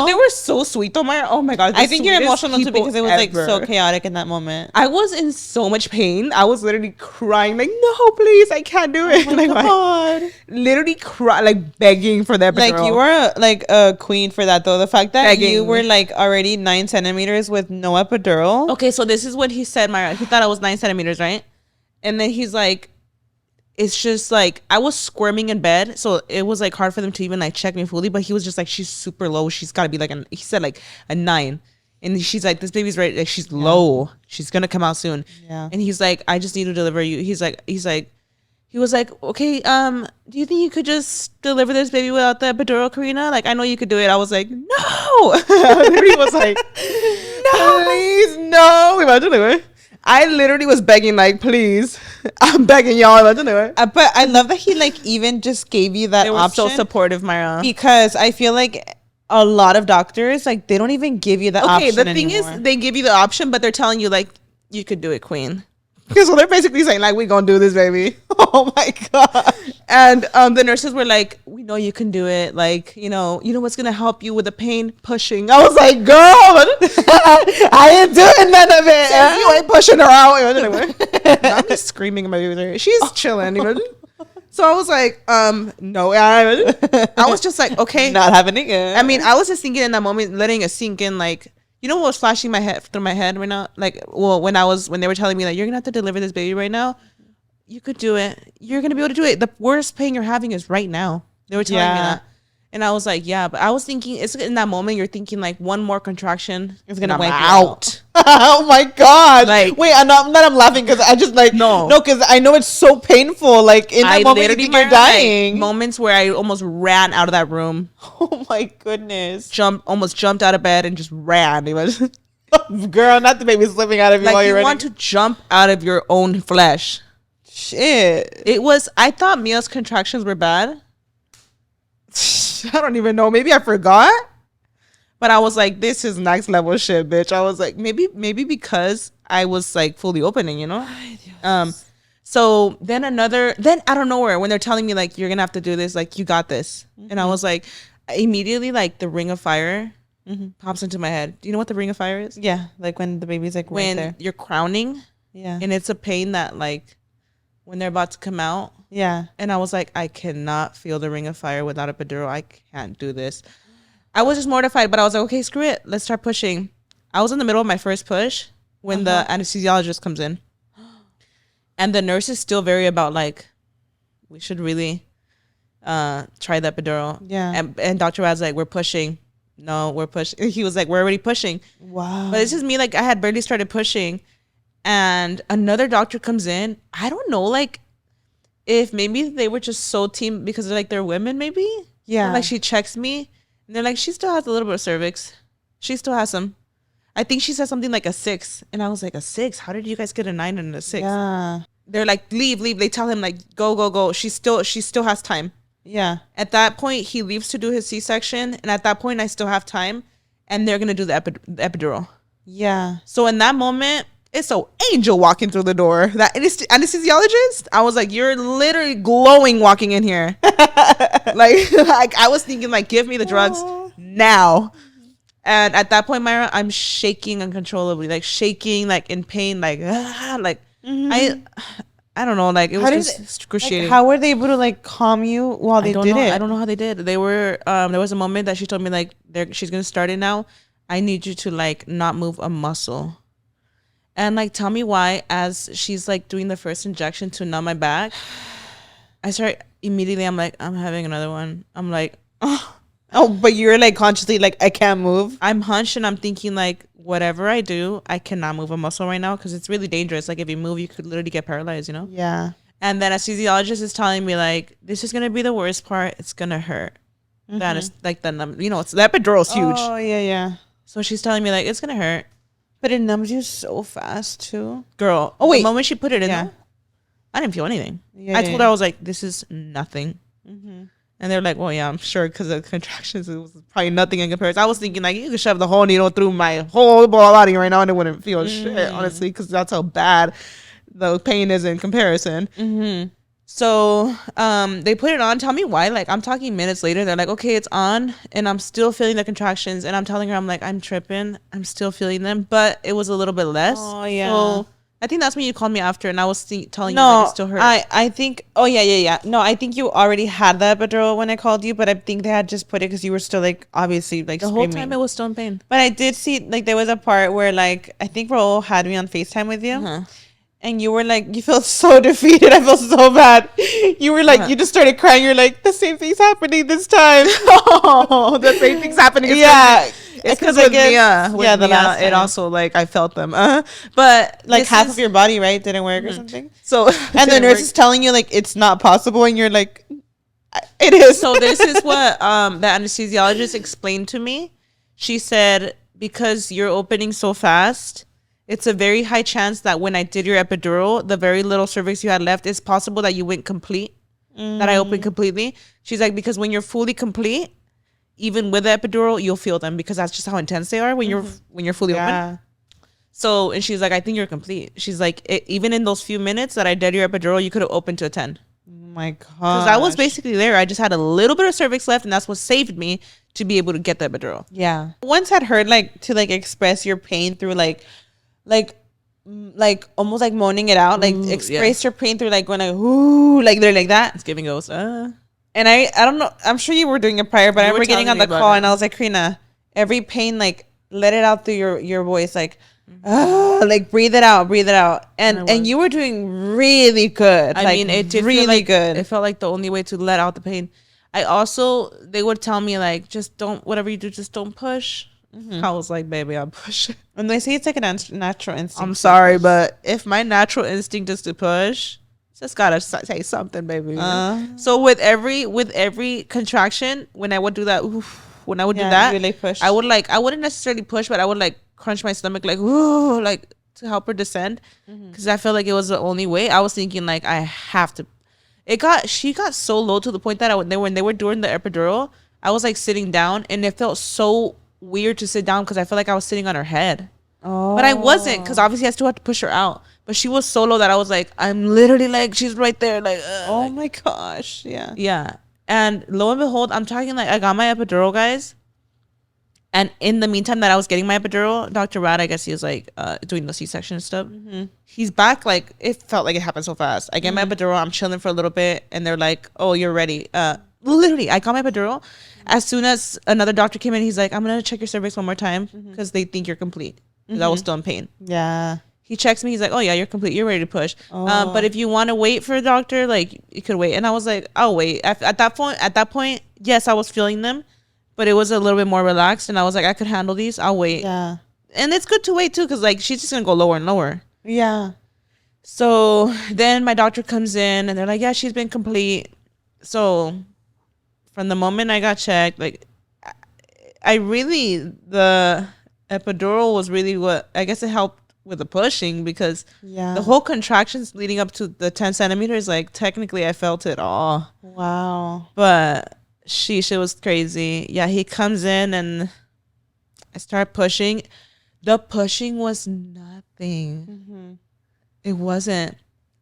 They were so sweet though. Oh my god. I think you're emotional too, because it was like so chaotic in that moment. I was in so much pain. I was literally crying, like, no, please, I can't do it. Oh my god. Literally cry, like begging for that. Like, you were like a queen for that though. The fact that you were like already 9 centimeters with no epidural. Okay, so this is what he said, Myra. He thought I was 9 centimeters, right? And then he's like, it's just like, I was squirming in bed, so it was like hard for them to even like check me fully. But he was just like, she's super low. She's got to be like he said like a 9, and she's like, this baby's ready. Like, she's low. She's gonna come out soon. Yeah. And he's like, I just need to deliver you. He was like, okay, do you think you could just deliver this baby without the epidural, Karina? Like, I know you could do it. I was like, no. He was like, no, please, no. Imagine it. I literally was begging, like, please, I'm begging y'all. But I love that he like even just gave you that option. They were so supportive, Myra. Because I feel like a lot of doctors, like, they don't even give you the option. Okay, the thing is, they give you the option, but they're telling you, like, you could do it, queen. So they're basically saying, like, we gonna do this, baby. Oh my god. And the nurses were like, we know you can do it. Like, you know what's gonna help you with the pain? Pushing. I was like, girl, I ain't doing none of it. You ain't pushing her out. I'm just screaming in my ear. She's chilling, So I was like, no. I was just like, okay. Not having it. I mean, I was just thinking in that moment, letting it sink in, like, You know what was flashing through my head right now? Like, well, when they were telling me like you're gonna have to deliver this baby right now, you could do it. You're gonna be able to do it. The worst pain you're having is right now. They were telling me that, and I was like, yeah. But I was thinking, it's in that moment you're thinking like one more contraction is gonna wipe you out. Oh my god! Like, wait, I'm laughing because I just like no, because I know it's so painful. Like in that moment, you think you're dying. Like, moments where I almost ran out of that room. Oh my goodness! Almost jumped out of bed and just ran. It was, girl, not the baby slipping out of you like while you're running. Want to jump out of your own flesh. Shit! It was. I thought Mia's contractions were bad. I don't even know. Maybe I forgot. But I was like, this is next level shit, bitch. I was like, maybe because I was like fully opening, you know? So then out of nowhere, when they're telling me like, you're going to have to do this, like, you got this. Mm-hmm. And I was like, immediately, like the ring of fire pops into my head. Do you know what the ring of fire is? Yeah. Like when the baby's like when right there. You're crowning. Yeah. And it's a pain that like when they're about to come out. Yeah. And I was like, I cannot feel the ring of fire without epidural. I can't do this. I was just mortified, but I was like, okay, screw it. Let's start pushing. I was in the middle of my first push when the anesthesiologist comes in. And the nurse is still very about like, we should really try the epidural. Yeah. And Dr. Rad's like, we're pushing. No, we're pushing. He was like, we're already pushing. Wow. But it's just me, like, I had barely started pushing. And another doctor comes in. I don't know, like, if maybe they were just so team because they're women, maybe. Yeah. And, like, she checks me. And they're like, she still has a little bit of cervix. She still has some. I think she said something like a 6. And I was like, a 6? How did you guys get a 9 and a 6? Yeah. They're like, leave. They tell him, like, go. She still has time. Yeah. At that point, he leaves to do his C-section. And at that point, I still have time. And they're going to do the epidural. Yeah. So in that moment, it's an angel walking through the door. That anesthesiologist, I was like, you're literally glowing walking in here. like I was thinking, like, give me the drugs now. And at that point, Myra, I'm shaking uncontrollably, like shaking, like in pain, like I don't know, like it was just excruciating. Like, how were they able to like calm you while they did it? I don't know how they did. They were there was a moment that she told me like she's gonna start it now. I need you to like not move a muscle. And like tell me why, as she's like doing the first injection to numb my back, I start immediately, I'm like, I'm having another one. I'm like, oh, but you're like consciously like, I can't move. I'm hunched and I'm thinking like, whatever I do, I cannot move a muscle right now because it's really dangerous. Like if you move, you could literally get paralyzed, you know? Yeah. And then anesthesiologist is telling me like, this is gonna be the worst part. It's gonna hurt. That is like the it's the epidural's huge. Oh yeah. So she's telling me like it's gonna hurt. But it numbs you so fast too. Girl. Oh wait. The moment she put it in there, I didn't feel anything. I told her, I was like, this is nothing. And they're like, well, yeah, I'm sure because of the contractions, it was probably nothing in comparison. I was thinking like, you could shove the whole needle through my whole body right now and it wouldn't feel shit, honestly, because that's how bad the pain is in comparison. So they put it on. Tell me why. Like I'm talking minutes later. They're like, okay, it's on. And I'm still feeling the contractions. And I'm telling her, I'm like, I'm tripping. I'm still feeling them. But it was a little bit less. Oh, yeah. So I think that's when you called me after. And I was telling you that it still hurt. I think, oh, yeah. No, I think you already had the epidural when I called you. But I think they had just put it because you were still like, obviously, like the screaming. whole time it was still in pain. But I did see, like, there was a part where, like, I think Raul had me on FaceTime with you. And you were like, you felt so defeated. I felt so bad. You were like, you just started crying. You're like, the same thing's happening this time. Oh, the same thing's happening. Yeah. It's because with Mia. With the Mia, last time. it also, like, I felt them. But like half of your body, right? Didn't work or something. So, and the nurse is telling you, like, it's not possible. And you're like, it is. So this is what the anesthesiologist explained to me. She said, because you're opening so fast, it's a very high chance that when I did your epidural, the very little cervix you had left, it's possible that you went complete, that I opened completely. She's like, because when you're fully complete, even with the epidural, you'll feel them because that's just how intense they are when you're fully open. So, and she's like, I think you're complete. She's like, even in those few minutes that I did your epidural, you could have opened to a 10. Oh my God. Because I was basically there. I just had a little bit of cervix left, and that's what saved me to be able to get the epidural. Yeah. Once had heard like to like express your pain through like almost like moaning it out, like express your pain through like when I like they're like that. It's giving ghosts. And I don't know. I'm sure you were doing it prior, but I remember getting on the call and I was like, Karina, every pain like let it out through your voice, like, like breathe it out, and you were doing really good. I mean, it did really feel like good. It felt like the only way to let out the pain. I also, they would tell me like, just don't, whatever you do, just don't push. I was like, baby, I'm pushing. And they say it's like a natural instinct. I'm sorry, but if my natural instinct is to push, just gotta say something, baby. So with every contraction, when I would do that, when I would do that, really push. I wouldn't necessarily push, but I would like crunch my stomach, like, ooh, like to help her descend, because I felt like it was the only way. I was thinking like, I have to. She got so low to the point that when they were doing the epidural, I was like sitting down, and it felt so weird to sit down because I felt like I was sitting on her head. But I wasn't, because obviously I still had to push her out. But she was so low that I was like, I'm literally like, she's right there, like, oh my gosh, yeah. And lo and behold, I'm talking like, I got my epidural, guys. And in the meantime that I was getting my epidural, Dr. Rad, I guess he was like doing the C-section and stuff. He's back, like, it felt like it happened so fast. I get my epidural, I'm chilling for a little bit, and they're like, oh, you're ready. Literally, I got my epidural. As soon as another doctor came in, he's like, I'm gonna check your cervix one more time because they think you're complete. Because I was still in pain. Yeah. He checks me. He's like, oh, yeah, you're complete. You're ready to push. But if you want to wait for a doctor, like, you could wait. And I was like, I'll wait. At that point, yes, I was feeling them, but it was a little bit more relaxed. And I was like, I could handle these. I'll wait. Yeah. And it's good to wait, too, because, like, she's just going to go lower and lower. Yeah. So then my doctor comes in, and they're like, yeah, she's been complete. So from the moment I got checked, like, the epidural was really what, I guess it helped with the pushing, because the whole contractions leading up to the 10 centimeters, like, technically I felt it all. Wow. But sheesh, it was crazy. Yeah, he comes in and I start pushing. The pushing was nothing. It wasn't.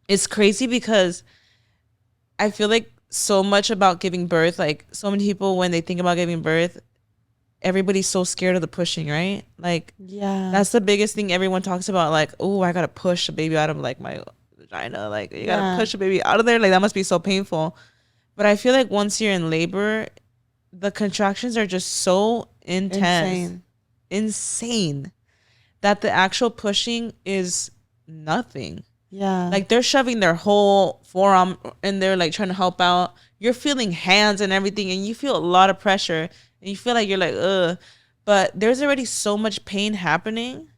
It's crazy because I feel like so much about giving birth, like, so many people, when they think about giving birth, everybody's so scared of the pushing, right? Like, that's the biggest thing everyone talks about. Like, oh, I gotta push a baby out of, like, my vagina. Like, you gotta push a baby out of there. Like, that must be so painful. But I feel like once you're in labor, the contractions are just so intense, insane, that the actual pushing is nothing. Yeah. Like, they're shoving their whole forearm in there, like, trying to help out. You're feeling hands and everything, and you feel a lot of pressure. And you feel like you're like, ugh. But there's already so much pain happening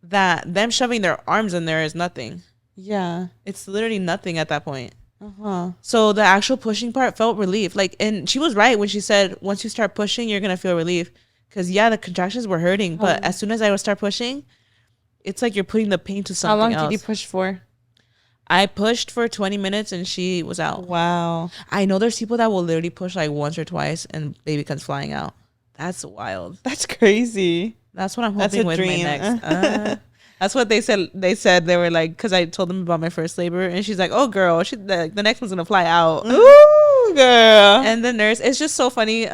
that them shoving their arms in there is nothing. Yeah. It's literally nothing at that point. So the actual pushing part felt relief. Like, and she was right when she said, once you start pushing, you're going to feel relief. Because, yeah, the contractions were hurting. But as soon as I would start pushing, it's like you're putting the pain to something else. How long did you push for? I pushed for 20 minutes and she was out. Wow. I know there's people that will literally push like once or twice and baby comes flying out. That's wild. That's crazy. That's what I'm hoping with my next. That's what they said. They were like, because I told them about my first labor, and she's like, oh, girl, the next one's going to fly out. Ooh, girl. And the nurse, it's just so funny.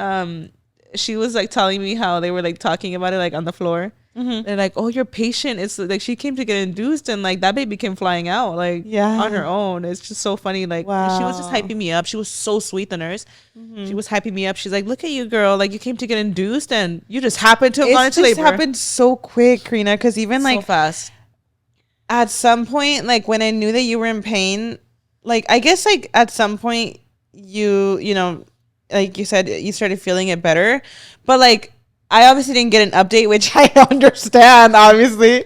She was like telling me how they were like talking about it like on the floor. They're like, oh, your patient, it's like she came to get induced and like that baby came flying out like on her own. It's just so funny. Like, she was just hyping me up. She was so sweet, the nurse. She was hyping me up. She's like, look at you, girl, like you came to get induced and you just happened to have gone into labor. It happened so quick, Karina, because even like so fast. At some point, like when I knew that you were in pain, like I guess like at some point you know, like you said, you started feeling it better, but like I obviously didn't get an update, which I understand, obviously.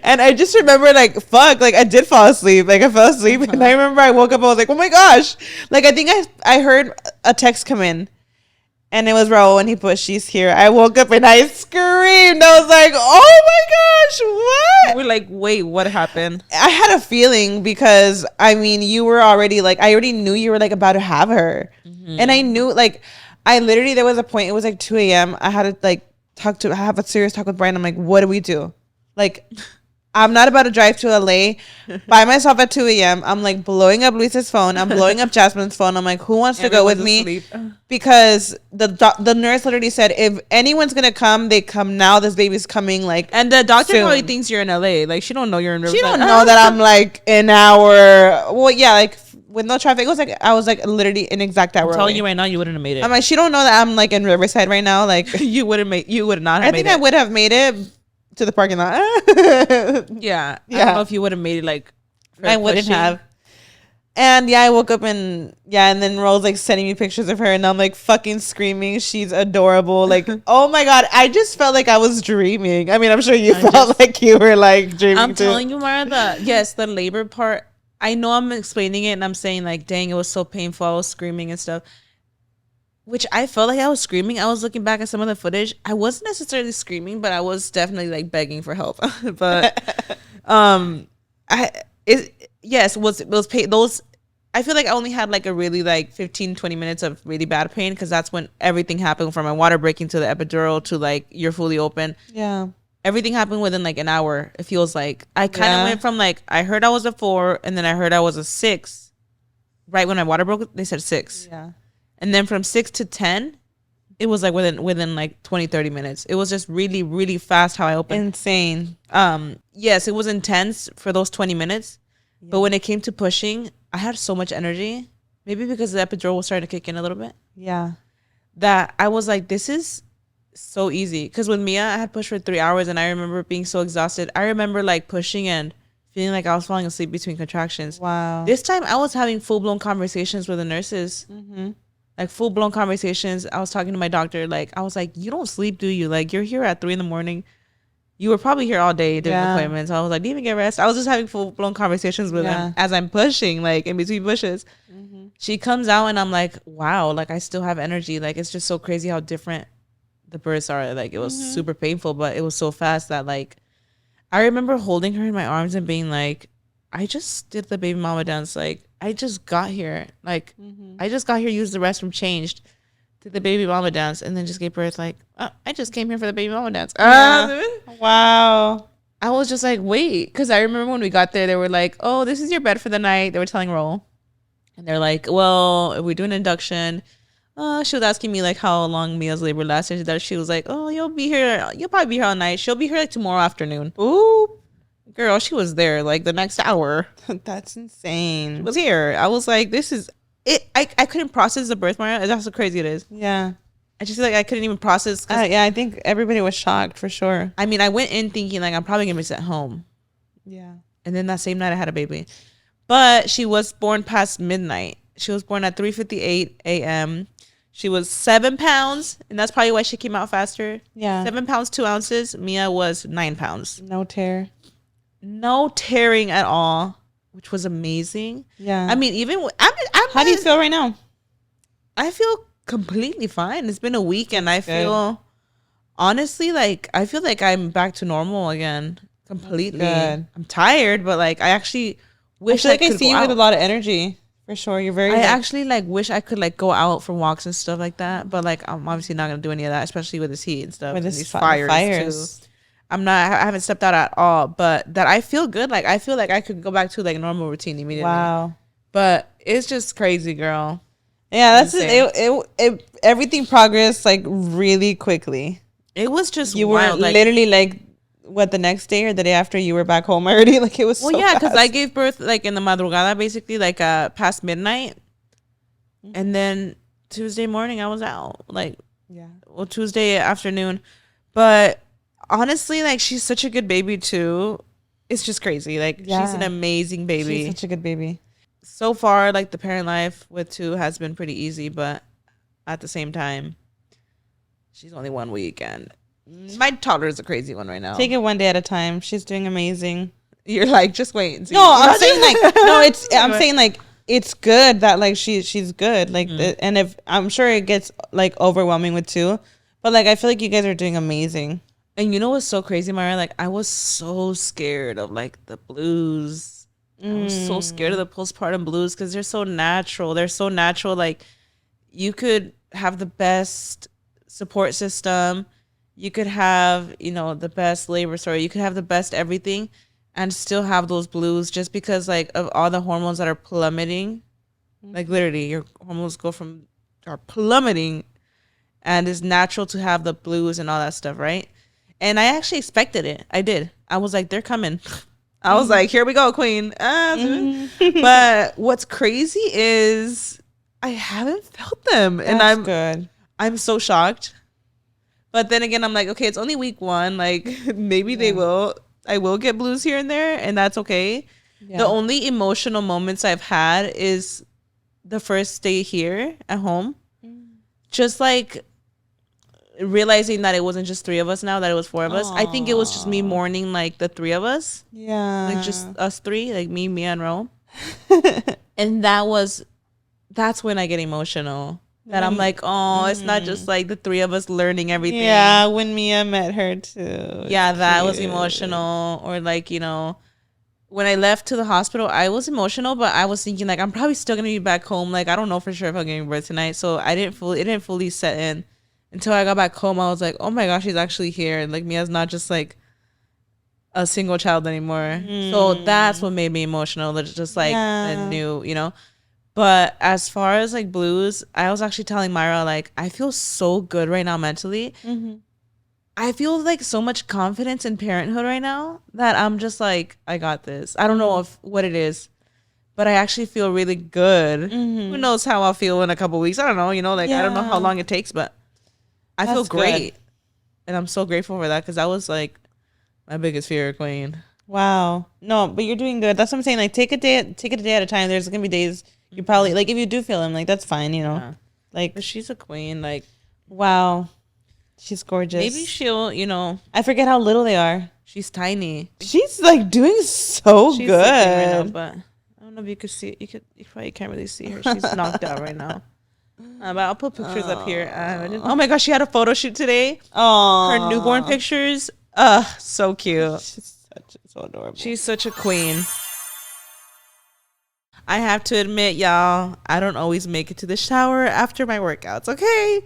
And I just remember, like, fuck, like, I did fall asleep. Like, I fell asleep. And I remember I woke up, I was like, oh, my gosh. Like, I think I heard a text come in. And it was Raul, and he put, she's here. I woke up, and I screamed. I was like, oh, my gosh, what? We're like, wait, what happened? I had a feeling because, I mean, you were already, like, I already knew you were, like, about to have her. And I knew, like... I literally, there was a point, it was like 2 a.m. I had to like have a serious talk with Brian. I'm like, what do we do? Like, I'm not about to drive to LA by myself at 2 a.m. I'm like blowing up Luis's phone. I'm blowing up Jasmine's phone. I'm like, who wants to go with me? Because the nurse literally said, if anyone's going to come, they come now. This baby's coming like And the doctor soon. probably thinks you're in LA. Like, she don't know you're in Riverside. She don't know that I'm like an hour. Well, yeah, like with no traffic. It was like I was like literally an exact hour. I'm telling away. you right now, you wouldn't have made it. I'm like, she don't know that I'm like in Riverside right now. Like you would not have. I think I would have made it to the parking lot. Yeah, I don't know if you would have made it. Like I wouldn't have. And yeah, I woke up and then Rose like sending me pictures of her, and I'm like fucking screaming. She's adorable. Like, oh my god, I just felt like I was dreaming. I mean, I'm sure you felt like you were like dreaming. I'm telling you, Mara, the labor part. I know I'm explaining it, and I'm saying like, dang, it was so painful. I was screaming and stuff. Which I felt like I was screaming. I was looking back at some of the footage. I wasn't necessarily screaming, but I was definitely like begging for help. But it was pain. Those, I feel like I only had like a really like 15, 20 minutes of really bad pain, because that's when everything happened, from my water breaking to the epidural to like you're fully open. Yeah. Everything happened within like an hour. It feels like I kind of went from like, I heard I was a 4, and then I heard I was a 6. Right when my water broke, they said 6. Yeah. And then from 6 to 10, it was like within like 20, 30 minutes. It was just really, really fast how I opened. Insane. Yes, it was intense for those 20 minutes. Yeah. But when it came to pushing, I had so much energy. Maybe because the epidural was starting to kick in a little bit. Yeah. That I was like, this is so easy. Because with Mia, I had pushed for 3 hours, and I remember being so exhausted. I remember like pushing and feeling like I was falling asleep between contractions. Wow. This time I was having full-blown conversations with the nurses. Mm-hmm. Like full-blown conversations. I was talking to my doctor. Like, I was like, you don't sleep, do you? Like, you're here at 3 a.m. You were probably here all day doing appointments. I was like, do you even get rest? I was just having full-blown conversations with him as I'm pushing, like in between pushes. Mm-hmm. She comes out, and I'm like, wow, like I still have energy. Like, it's just so crazy how different the births are. Like, it was super painful, but it was so fast that like, I remember holding her in my arms and being like, I just did the baby mama dance. Like, I just got here. Like, I just got here, used the restroom, changed, did the baby mama dance, and then just gave birth. Like, I just came here for the baby mama dance. Wow. I was just like, wait. Because I remember when we got there, they were like, oh, this is your bed for the night. They were telling Roll. And they're like, well, if we do an induction. She was asking me like how long Mia's labor lasted. She was like, oh, you'll probably be here all night. She'll be here like tomorrow afternoon. Ooh. Girl, she was there like the next hour. That's insane. She was here. I was like, this is it. I couldn't process the birth, Maria. That's how crazy it is. Yeah. I just feel like I couldn't even process. I think everybody was shocked for sure. I mean, I went in thinking like I'm probably going to be sent home. Yeah. And then that same night I had a baby. But she was born past midnight. She was born at 3:58 a.m. She was 7 pounds, and that's probably why she came out faster. Yeah. 7 pounds, 2 ounces. Mia was 9 pounds. No tear. No tearing at all, which was amazing. Yeah. I mean, even how do you feel right now? I feel completely fine. It's been a week, and I feel honestly like I feel like I'm back to normal again. Completely. Good. I'm tired, but like I actually wish I see you with a lot of energy. For sure, you're very. I actually like wish I could like go out for walks and stuff like that, but like I'm obviously not gonna do any of that, especially with this heat and stuff. With these fires too. I haven't stepped out at all, but that I feel good. Like I feel like I could go back to like normal routine immediately. Wow. But it's just crazy, girl. Yeah, that's it. Everything progressed like really quickly. It was just you wild. were literally like what, the next day or the day after you were back home already? Like it was so yeah, because fast. I gave birth like in the madrugada, basically like past midnight, and then Tuesday morning I was out. Like Tuesday afternoon, but honestly, like she's such a good baby too. It's just crazy. Like she's an amazing baby. She's such a good baby. So far, like the parent life with 2 has been pretty easy, but at the same time, she's only 1 week, and my toddler is a crazy one right now. Take it one day at a time. She's doing amazing. You're like, just wait and see. No, I'm saying like I'm saying like it's good that like she's good. Like and if I'm sure it gets like overwhelming with 2, but like I feel like you guys are doing amazing. And you know what's so crazy, Mara? Like I was so scared of like the blues. I was so scared of the postpartum blues because they're so natural. They're so natural. Like you could have the best support system. You could have, the best labor story. You could have the best everything and still have those blues just because like of all the hormones that are plummeting. Like literally your hormones are plummeting, and it's natural to have the blues and all that stuff, right? And I actually expected it. I did. I was like, they're coming. I was like, here we go, queen. But what's crazy is I haven't felt them. And I'm so shocked. But then again, I'm like, okay, it's only week 1. Like, maybe I will get blues here and there, and that's okay. Yeah. The only emotional moments I've had is the first day here at home. Just like realizing that it wasn't just 3 of us now, that it was 4 of us. I think it was just me mourning like the 3 of us. Yeah. Like just us 3, like me, Mia, and Ro. And that's when I get emotional. That I'm like, oh, it's not just like the 3 of us learning everything. Yeah, when Mia met her too. Yeah, that was emotional. Or like, when I left to the hospital, I was emotional, but I was thinking like, I'm probably still gonna be back home. Like, I don't know for sure if I'm giving birth tonight. So it didn't fully set in until I got back home. I was like, oh my gosh, she's actually here. And like, Mia's not just like a single child anymore. So that's what made me emotional. That's just like the new, But as far as like blues, I was actually telling Myra, like, I feel so good right now mentally. I feel like so much confidence in parenthood right now that I'm just like, I got this. I don't know what it is, but I actually feel really good. Who knows how I'll feel in a couple weeks? I don't know, I don't know how long it takes, but I feel great. Good. And I'm so grateful for that because that was like my biggest fear, queen. Wow. No, but you're doing good. That's what I'm saying. Like, take it a day at a time. There's going to be days you probably, like, if you do feel him, like, that's fine, Yeah. Like, but she's a queen. Like, wow. She's gorgeous. Maybe she'll, I forget how little they are. She's tiny. She's, like, doing so good. Right now, but I don't know if you could see. You probably can't really see her. She's knocked out right now. But I'll put pictures up here. Oh, my gosh. She had a photo shoot today. Oh. Her newborn pictures. So cute. She's so adorable. She's such a queen. I have to admit, y'all, I don't always make it to the shower after my workouts, okay?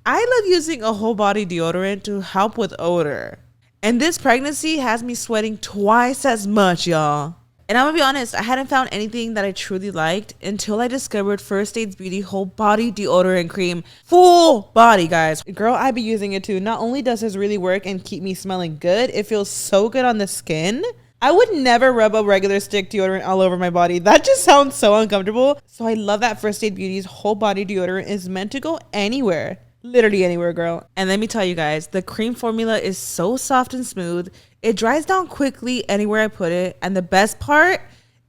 I love using a whole body deodorant to help with odor. And this pregnancy has me sweating twice as much, y'all. And I'm gonna be honest, I hadn't found anything that I truly liked until I discovered First Aid's Beauty Whole Body Deodorant Cream. Full body, guys. Girl, I be using it too. Not only does this really work and keep me smelling good, it feels so good on the skin. I would never rub a regular stick deodorant all over my body. That just sounds so uncomfortable. So I love that First Aid Beauty's whole body deodorant is meant to go anywhere. Literally anywhere, girl. And let me tell you guys, the cream formula is so soft and smooth. It dries down quickly anywhere I put it. And the best part,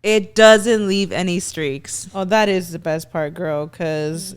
it doesn't leave any streaks. Oh, that is the best part, girl, because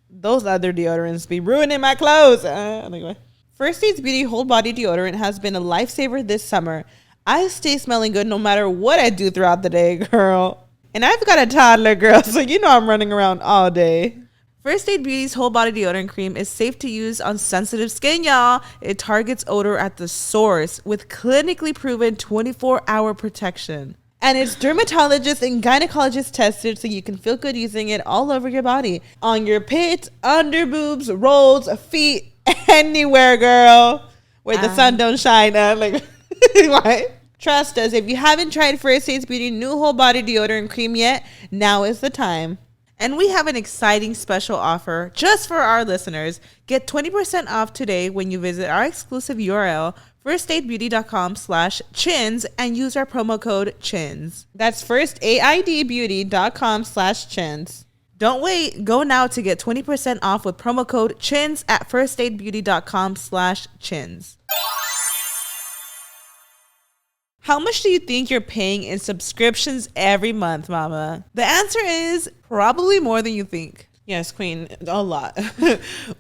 those other deodorants be ruining my clothes. Anyway. First Aid's Beauty whole body deodorant has been a lifesaver this summer. I stay smelling good no matter what I do throughout the day, girl. And I've got a toddler, girl, so I'm running around all day. First Aid Beauty's whole body deodorant cream is safe to use on sensitive skin, y'all. It targets odor at the source with clinically proven 24-hour protection. And it's dermatologist and gynecologist tested, so you can feel good using it all over your body. On your pits, under boobs, rolls, feet, anywhere, girl. Where the sun don't shine. What? Trust us, if you haven't tried First Aid's Beauty new whole body deodorant cream yet, now is the time. And we have an exciting special offer just for our listeners. Get 20% off today when you visit our exclusive URL, firstaidbeauty.com/chins, and use our promo code CHINS. That's firstaidbeauty.com/chins. Don't wait. Go now to get 20% off with promo code CHINS at firstaidbeauty.com/chins. How much do you think you're paying in subscriptions every month, mama? The answer is probably more than you think. Yes, queen, a lot.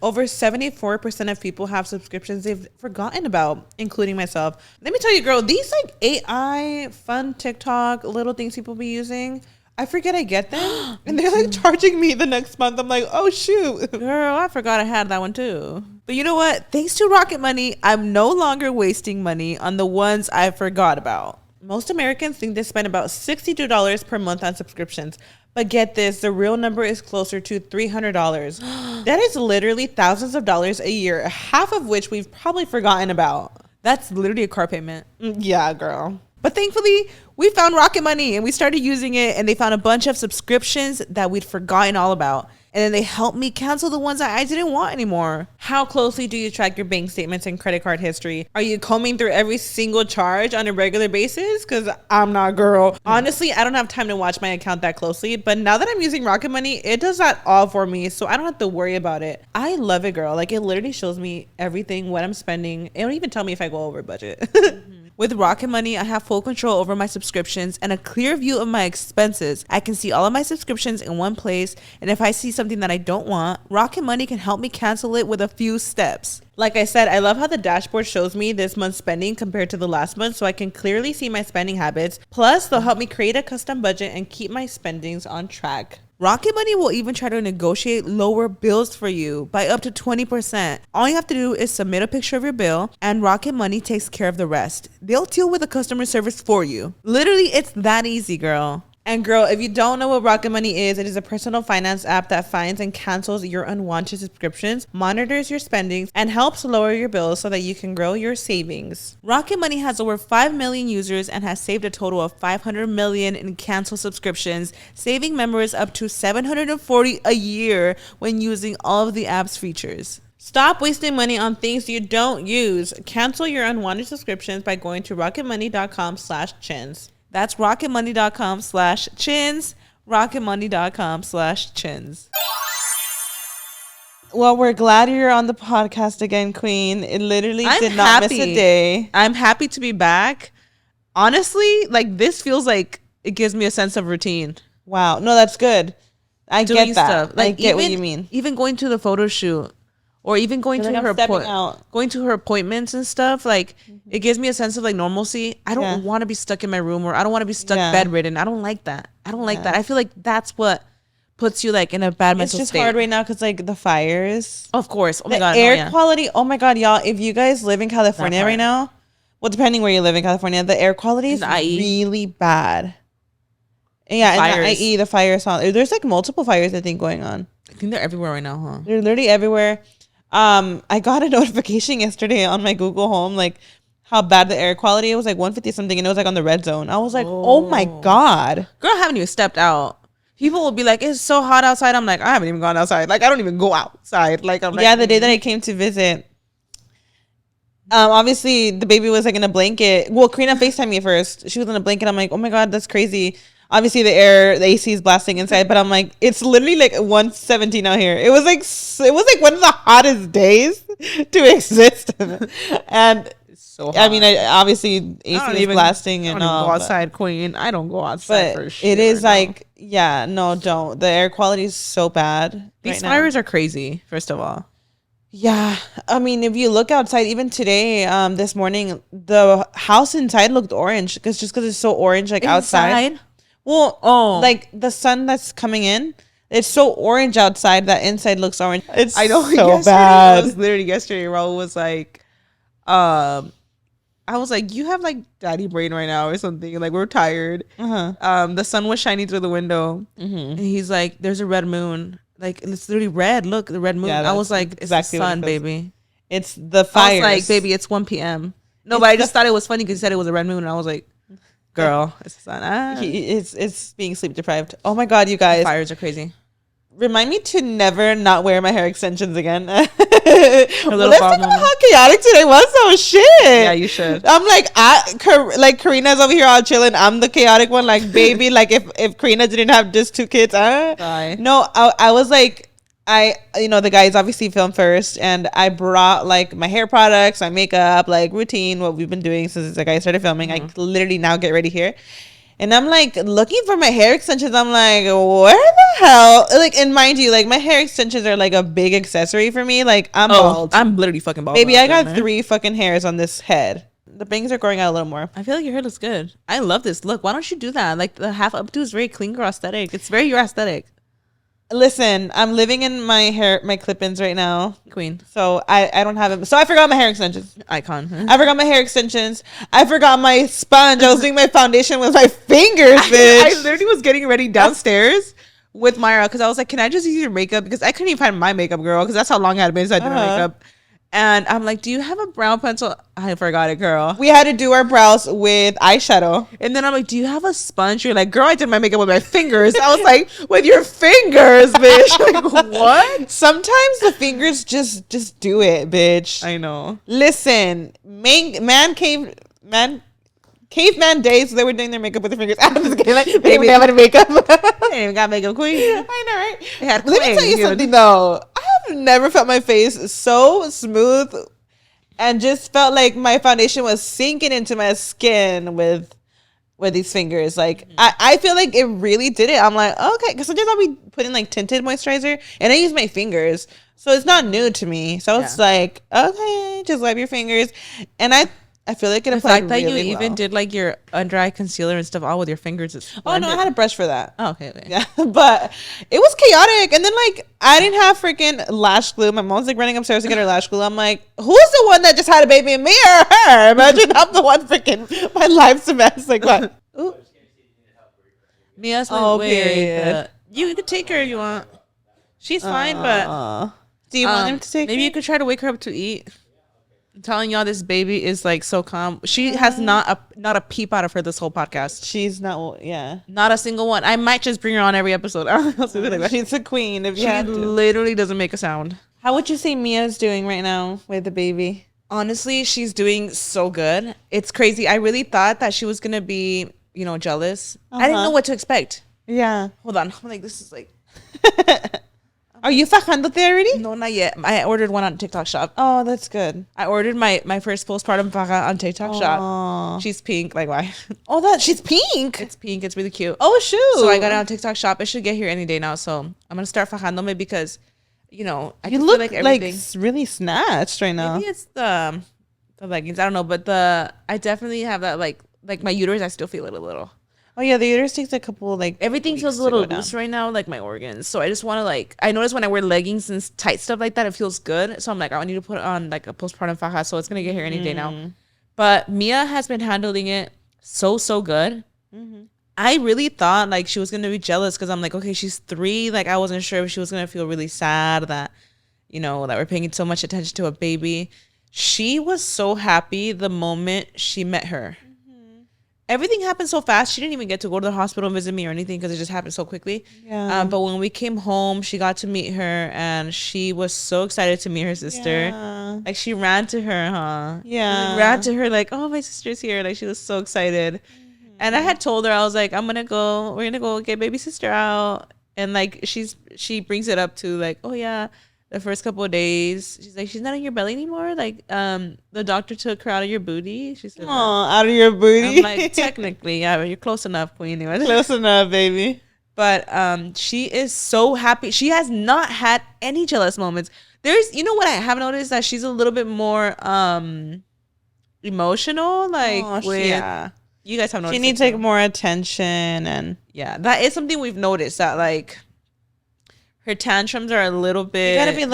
Over 74% of people have subscriptions they've forgotten about, including myself. Let me tell you, girl, these like AI, fun TikTok, little things people be using, I forget I get them. And they're like charging me the next month. I'm like, oh, shoot. Girl, I forgot I had that one too. But you know what? Thanks to Rocket Money, I'm no longer wasting money on the ones I forgot about. Most Americans think they spend about $62 per month on subscriptions. But get this, the real number is closer to $300. That is literally thousands of dollars a year, half of which we've probably forgotten about. That's literally a car payment. Yeah, girl. But thankfully, we found Rocket Money and we started using it, and they found a bunch of subscriptions that we'd forgotten all about. And then they help me cancel the ones that I didn't want anymore. How closely do you track your bank statements and credit card history? Are you combing through every single charge on a regular basis? Because I'm not, girl. Honestly, I don't have time to watch my account that closely. But now that I'm using Rocket Money, it does that all for me. So I don't have to worry about it. I love it, girl. Like, it literally shows me everything, what I'm spending. It don't even tell me if I go over budget. With Rocket Money, I have full control over my subscriptions and a clear view of my expenses. I can see all of my subscriptions in one place, and if I see something that I don't want, Rocket Money can help me cancel it with a few steps. Like I said, I love how the dashboard shows me this month's spending compared to the last month, so I can clearly see my spending habits. Plus, they'll help me create a custom budget and keep my spendings on track. Rocket Money will even try to negotiate lower bills for you by up to 20%. All you have to do is submit a picture of your bill, and Rocket Money takes care of the rest. They'll deal with the customer service for you. Literally, it's that easy, girl. And girl, if you don't know what Rocket Money is, it is a personal finance app that finds and cancels your unwanted subscriptions, monitors your spendings, and helps lower your bills so that you can grow your savings. Rocket Money has over 5 million users and has saved a total of 500 million in canceled subscriptions, saving members up to $740 a year when using all of the app's features. Stop wasting money on things you don't use. Cancel your unwanted subscriptions by going to rocketmoney.com/chins. That's rocketmoney.com/chins, rocketmoney.com/chins. Well, we're glad you're on the podcast again, Queen. It literally did not miss a day. I'm happy to be back. Honestly, like, this feels like it gives me a sense of routine. Wow. No, that's good. I get that. Stuff. Like, I get what you mean. Even going to the photo shoot, or even going to her appointments and stuff, like, it gives me a sense of like normalcy. I don't want to be stuck in my room, or I don't want to be stuck bedridden. I don't like that. I feel like that's what puts you like in a bad mental state. It's just hard right now because like the fires. Of course. Oh my God. The air quality. Oh my God, y'all. If you guys live in California right now, well, depending where you live in California, the air quality is really bad. Yeah, and the IE, the fires. There's like multiple fires, I think, going on. I think they're everywhere right now, huh? They're literally everywhere. I got a notification yesterday on my Google Home, like how bad the air quality. It was like 150 something, and it was like on the red zone. I was like, oh my God. Girl, I haven't even stepped out. People will be like, it's so hot outside. I'm like, I haven't even gone outside. Like, I don't even go outside. Like, I'm like, yeah, the day that I came to visit, obviously the baby was like in a blanket. Well, Karina FaceTimed me first. She was in a blanket. I'm like, oh my God, that's crazy. Obviously the AC is blasting inside, but I'm like, it's literally like 117 out here. It was like one of the hottest days to exist. And so hot. I mean, obviously AC is blasting and all. Go outside, Queen. I don't go outside for sure. It is like, yeah, no, don't. The air quality is so bad. These fires are crazy, first of all. Yeah, I mean, if you look outside, even today, this morning, the house inside looked orange because it's so orange, like outside. Well, like the sun that's coming in, it's so orange outside that inside looks orange. It's so bad. It was literally yesterday. Raul was like, I was like, you have like daddy brain right now or something. Like, we're tired. The sun was shining through the window, and he's like, there's a red moon. Like, it's literally red. Look, the red moon. Yeah, I was like, it's exactly the sun, baby. It's the fires. I was like, baby, it's 1 p.m. No, but I just thought it was funny because he said it was a red moon, and I was like, girl, it's the sun. It's being sleep deprived. Oh my God, you guys. Fires are crazy. Remind me to never not wear my hair extensions again. Let's talk about how chaotic today was. Oh shit. Yeah, you should. I'm like, Karina's over here all chilling. I'm the chaotic one. Like, baby, like if Karina didn't have just 2 kids, no, I was like, the guys obviously film first, and I brought like my hair products, my makeup, like routine, what we've been doing since the guys started filming. I literally now get ready here. And I'm like looking for my hair extensions. I'm like, where the hell? Like, and mind you, like my hair extensions are like a big accessory for me. Like, I'm bald. I'm literally fucking bald. Baby, I got 3 fucking hairs on this head. The bangs are growing out a little more. I feel like your hair looks good. I love this look. Why don't you do that? Like, the half updo is very clean girl aesthetic. It's very your aesthetic. Listen, I'm living in my clip-ins right now, Queen. So I don't have it. So I forgot my hair extensions. Icon. I forgot my hair extensions. I forgot my sponge. I was doing my foundation with my fingers, bitch. I literally was getting ready downstairs with Myra because I was like, can I just use your makeup? Because I couldn't even find my makeup, girl, because that's how long I had been since I did my makeup. And I'm like, do you have a brown pencil? I forgot it, girl. We had to do our brows with eyeshadow. And then I'm like, do you have a sponge? You're like, girl, I did my makeup with my fingers. I was like, with your fingers, bitch. Like, what? Sometimes the fingers just do it, bitch. I know. Listen, caveman days, they were doing their makeup with their fingers. I was just kidding. Like, they didn't have any makeup. They didn't even got makeup queen. I know, right? They had Let me tell you something, though. I have never felt my face so smooth and just felt like my foundation was sinking into my skin with these fingers. Like, I feel like it really did it. I'm like, okay. Because sometimes I'll be putting, like, tinted moisturizer, and I use my fingers. So it's not new to me. So it's like, okay, just wipe your fingers. And I feel like it applied The fact really that you even did like your under eye concealer and stuff all with your fingers. Oh no, I had a brush for that. Oh, okay. Yeah, but it was chaotic. And then like I didn't have freaking lash glue. My mom's like running upstairs to get her lash glue. I'm like, who's the one that just had a baby, me or her? Imagine I'm the one freaking my life's a mess. Like what? Ooh. Mia's like, wait, you could take her if you want. She's fine, but do you want him to take? Maybe you could try to wake her up to eat. I'm telling y'all, this baby is like so calm. She has not a peep out of her this whole podcast. She's not, not a single one. I might just bring her on every episode. She's a queen. If you she have to. literally doesn't make a sound. How would you say Mia's doing right now with the baby? Honestly, she's doing so good. It's crazy. I really thought that she was gonna be, jealous. I didn't know what to expect. Yeah. Hold on. I'm like, this is like. Are you fajándote already? No, not yet. I ordered one on TikTok Shop. Oh, that's good. I ordered my first postpartum faja on TikTok Shop. She's pink. Like, why? Oh, she's pink. It's pink. It's really cute. Oh, shoot. So I got it on TikTok Shop. It should get here any day now. So I'm going to start fajándome because, I you just look feel like everything. really snatched right now. Maybe it's the leggings. I don't know. But I definitely have that, like my uterus, I still feel it a little. Oh yeah, the uterus takes a couple everything feels a little loose right now, like my organs. So I just want to I notice when I wear leggings and tight stuff like that, it feels good. So I'm like, I need to put on like a postpartum faja. So it's gonna get here any day now. But Mia has been handling it so good. I really thought like she was gonna be jealous because I'm like, okay, she's 3. Like I wasn't sure if she was gonna feel really sad that that we're paying so much attention to a baby. She was so happy the moment she met her. Everything happened so fast. She didn't even get to go to the hospital and visit me or anything because it just happened so quickly. Yeah. But when we came home, she got to meet her and she was so excited to meet her sister. Yeah. Like she ran to her, huh? Yeah. Ran to her like, oh, my sister's here. Like she was so excited. And I had told her, I was like, we're gonna go get baby sister out. And like she brings it up to like, oh yeah, the first couple of days, she's like, she's not in your belly anymore. Like, the doctor took her out of your booty. She said, "Oh, out of your booty." I'm like, technically, yeah, but you're close enough, queen. Close enough, baby. But she is so happy. She has not had any jealous moments. There's, what I have noticed that she's a little bit more emotional. Like, you guys have noticed. She needs like more attention, and that is something we've noticed that like. Her tantrums are a little bit. You gotta be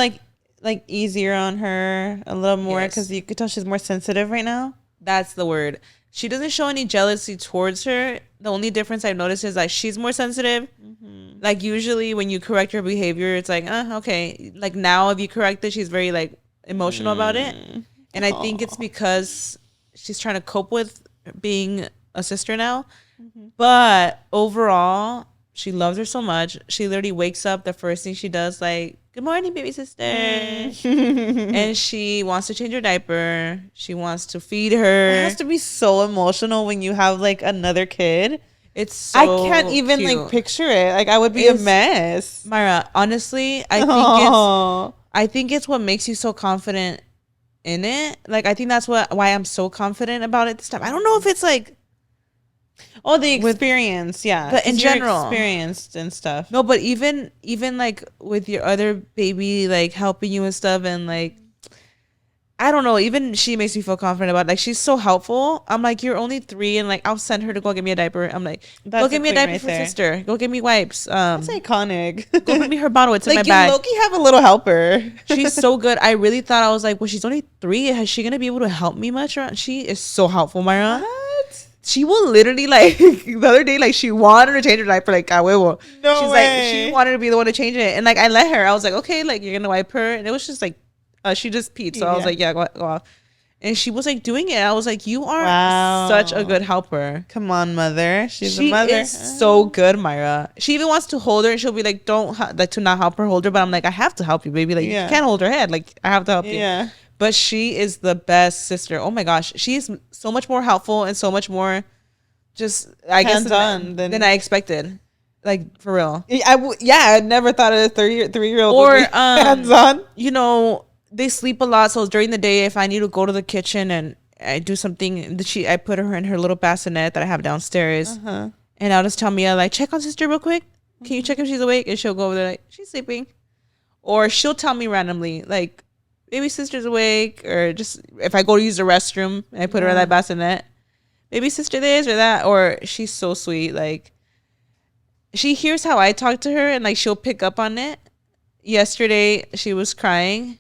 like easier on her a little more because you could tell she's more sensitive right now. That's the word. She doesn't show any jealousy towards her. The only difference I've noticed is like she's more sensitive. Like usually when you correct her behavior, it's like, okay. Like now if you correct it, she's very like emotional about it. And I think it's because she's trying to cope with being a sister now. But overall, she loves her so much. She literally wakes up. The first thing she does, like, good morning, baby sister. And she wants to change her diaper. She wants to feed her. It has to be so emotional when you have like another kid. It's so I can't even cute. like picture it. Like I would be a mess. Myra, honestly, I think it's what makes you so confident in it. Like I think that's why I'm so confident about it this time. I don't know if it's like the experience, but in general, experienced and stuff. No, but even like with your other baby, like helping you and stuff, and like I don't know. Even she makes me feel confident about it. Like she's so helpful. I'm like, you're only 3, and like I'll send her to go get me a diaper. I'm like, go get me a diaper for sister. Go get me wipes. That's iconic. Go get me her bottle. It's in like my bag. You low-key have a little helper. She's so good. I really thought I was like, well, she's only 3. Is she gonna be able to help me much? She is so helpful, Myra. What? She will literally like the other day, like she wanted to change her diaper, like a huevo. No She's way. like she wanted to be the one to change it, and like I let her. I was like, okay, like you're gonna wipe her, and it was just like She just peed. So I was like, yeah, go off. And she was like doing it. I was like, you are such a good helper. Come on, mother. She's a mother. She is so good, Myra. She even wants to hold her, and she'll be like, don't like to not help her hold her. But I'm like, I have to help you, baby. Like, you can't hold her head. Like, I have to help you. Yeah. But she is the best sister. Oh my gosh, she's so much more helpful and so much more, just I guess than I expected. Like, for real. I never thought of a 3-year-old or hands on. You know, they sleep a lot, so during the day, if I need to go to the kitchen and I do something, I put her in her little bassinet that I have downstairs, and I'll just tell Mia, like, check on sister real quick. Can you check if she's awake? And she'll go over there like, she's sleeping. Or she'll tell me randomly, like, baby sister's awake. Or just if I go to use the restroom and I put her in that bassinet, baby sister this or that. Or she's so sweet. Like, she hears how I talk to her and like she'll pick up on it. Yesterday she was crying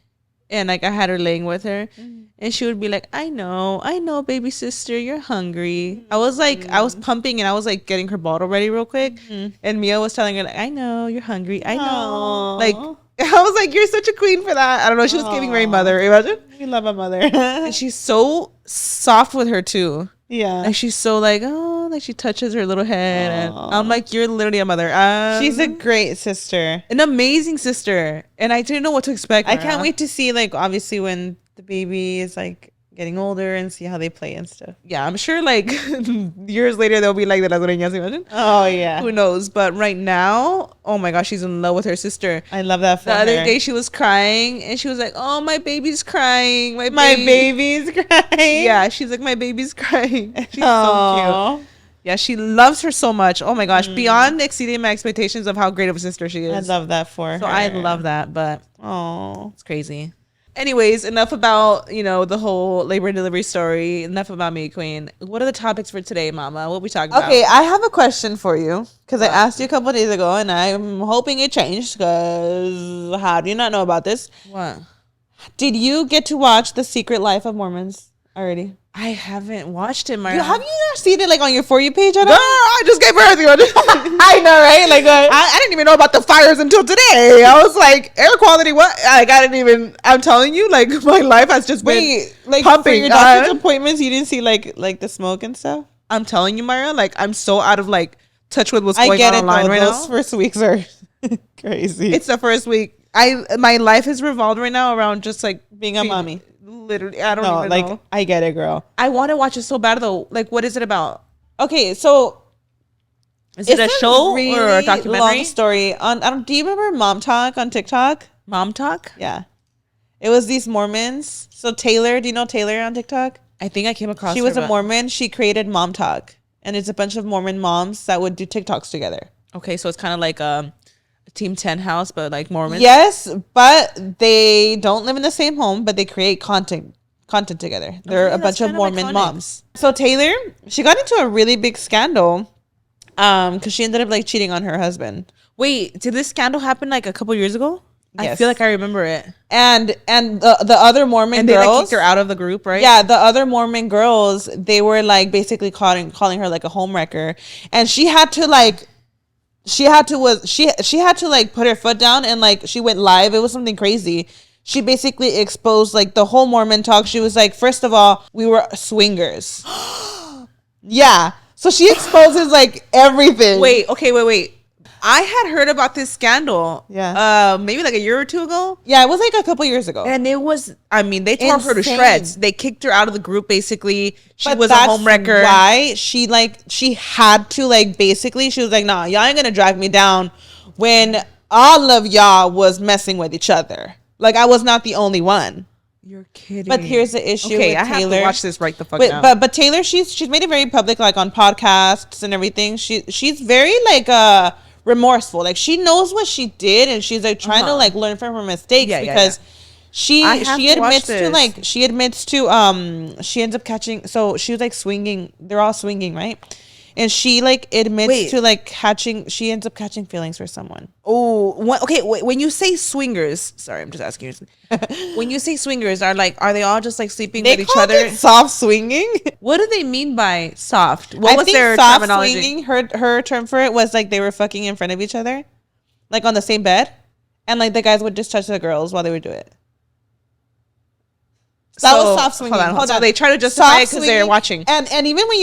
and like I had her laying with her and she would be like, I know, baby sister, you're hungry. I was like, I was pumping and I was like getting her bottle ready real quick. And Mia was telling her like, I know you're hungry. I know. Like, I was like, you're such a queen for that. I don't know. She was giving very mother. Imagine. We love a mother. And she's so soft with her too. Yeah. Like she's so like, oh, like she touches her little head. And I'm like, you're literally a mother. She's a great sister. An amazing sister. And I didn't know what to expect. I can't wait to see, like, obviously when the baby is like getting older and see how they play and stuff. Yeah, I'm sure like years later they'll be like the las greñas, imagine. Oh yeah. Who knows? But right now, oh my gosh, she's in love with her sister. I love that for her. The other day she was crying and she was like, oh, my baby's crying. My baby's crying. Yeah, she's like, my baby's crying. She's so cute. Yeah, she loves her so much. Oh my gosh, beyond exceeding my expectations of how great of a sister she is. I love that for her. So I love that, but it's crazy. Anyways, enough about, you know, the whole labor and delivery story. Enough about me, Queen. What are the topics for today, Mama? What we talking about? Okay, I have a question for you because I asked you a couple of days ago and I'm hoping it changed because how do you not know about this? What? Did you get to watch The Secret Life of Mormons already? I haven't watched it, Maria. Have you not seen it like on your For You page? Girl, I just gave birth. I know, right? Like, I didn't even know about the fires until today. I was like, air quality, what? Like, I didn't even, I'm telling you, like, my life has just been like pumping. For your doctor's appointments, you didn't see like the smoke and stuff? I'm telling you, Maria, like, I'm so out of, like, touch with what's going on online right now. Those first weeks are crazy. It's the first week. My life has revolved right now around just, like, being a mommy. Literally, I don't even know. I get it, girl. I want to watch it so bad though. Like, what is it about? Okay, so is it a show really or a documentary? Long story. Do you remember Mom Talk on TikTok? Mom Talk? Yeah, it was these Mormons. So Taylor, do you know Taylor on TikTok? I think I came across. She was a Mormon. She created Mom Talk, and it's a bunch of Mormon moms that would do TikToks together. Okay, so it's kind of like Team 10 house, but like Mormons. Yes, but they don't live in the same home, but they create content together. They're a bunch of Mormon moms. So Taylor, she got into a really big scandal because she ended up like cheating on her husband. Wait, did this scandal happen like a couple years ago? Yes. I feel like I remember it. And the other Mormon girls, they like kicked her out of the group, right? Yeah, the other Mormon girls, they were like basically calling her like a homewrecker, and she had to like put her foot down and like she went live. It was something crazy. She basically exposed like the whole Mormon talk. She was like, first of all, we were swingers. Yeah. So she exposes like everything. Wait. I had heard about this scandal. Yeah. Maybe like a year or two ago. Yeah, it was like a couple years ago. And it was, I mean, they tore her to shreds. They kicked her out of the group basically. She was a homewrecker. Why? She had to like basically, she was like, nah, y'all ain't gonna drag me down when all of y'all was messing with each other. Like I was not the only one. You're kidding. But here's the issue with Taylor. I have to watch this right the fuck now. But Taylor, she's made it very public, like on podcasts and everything. She's very like remorseful. Like she knows what she did and she's like trying to like learn from her mistakes because she admits to she ends up catching, so she was like swinging, they're all swinging, right? And she like admits to like she ends up catching feelings for someone. Oh, okay. When you say swingers, sorry, I'm just asking you. When you say swingers, are they all just like sleeping with each other? It soft swinging. What do they mean by soft? What was their soft terminology? Swinging, her term for it was like they were fucking in front of each other, like on the same bed, and like the guys would just touch the girls while they would do it. That was soft swinging. Hold on. So they try to justify it because they're watching. And even when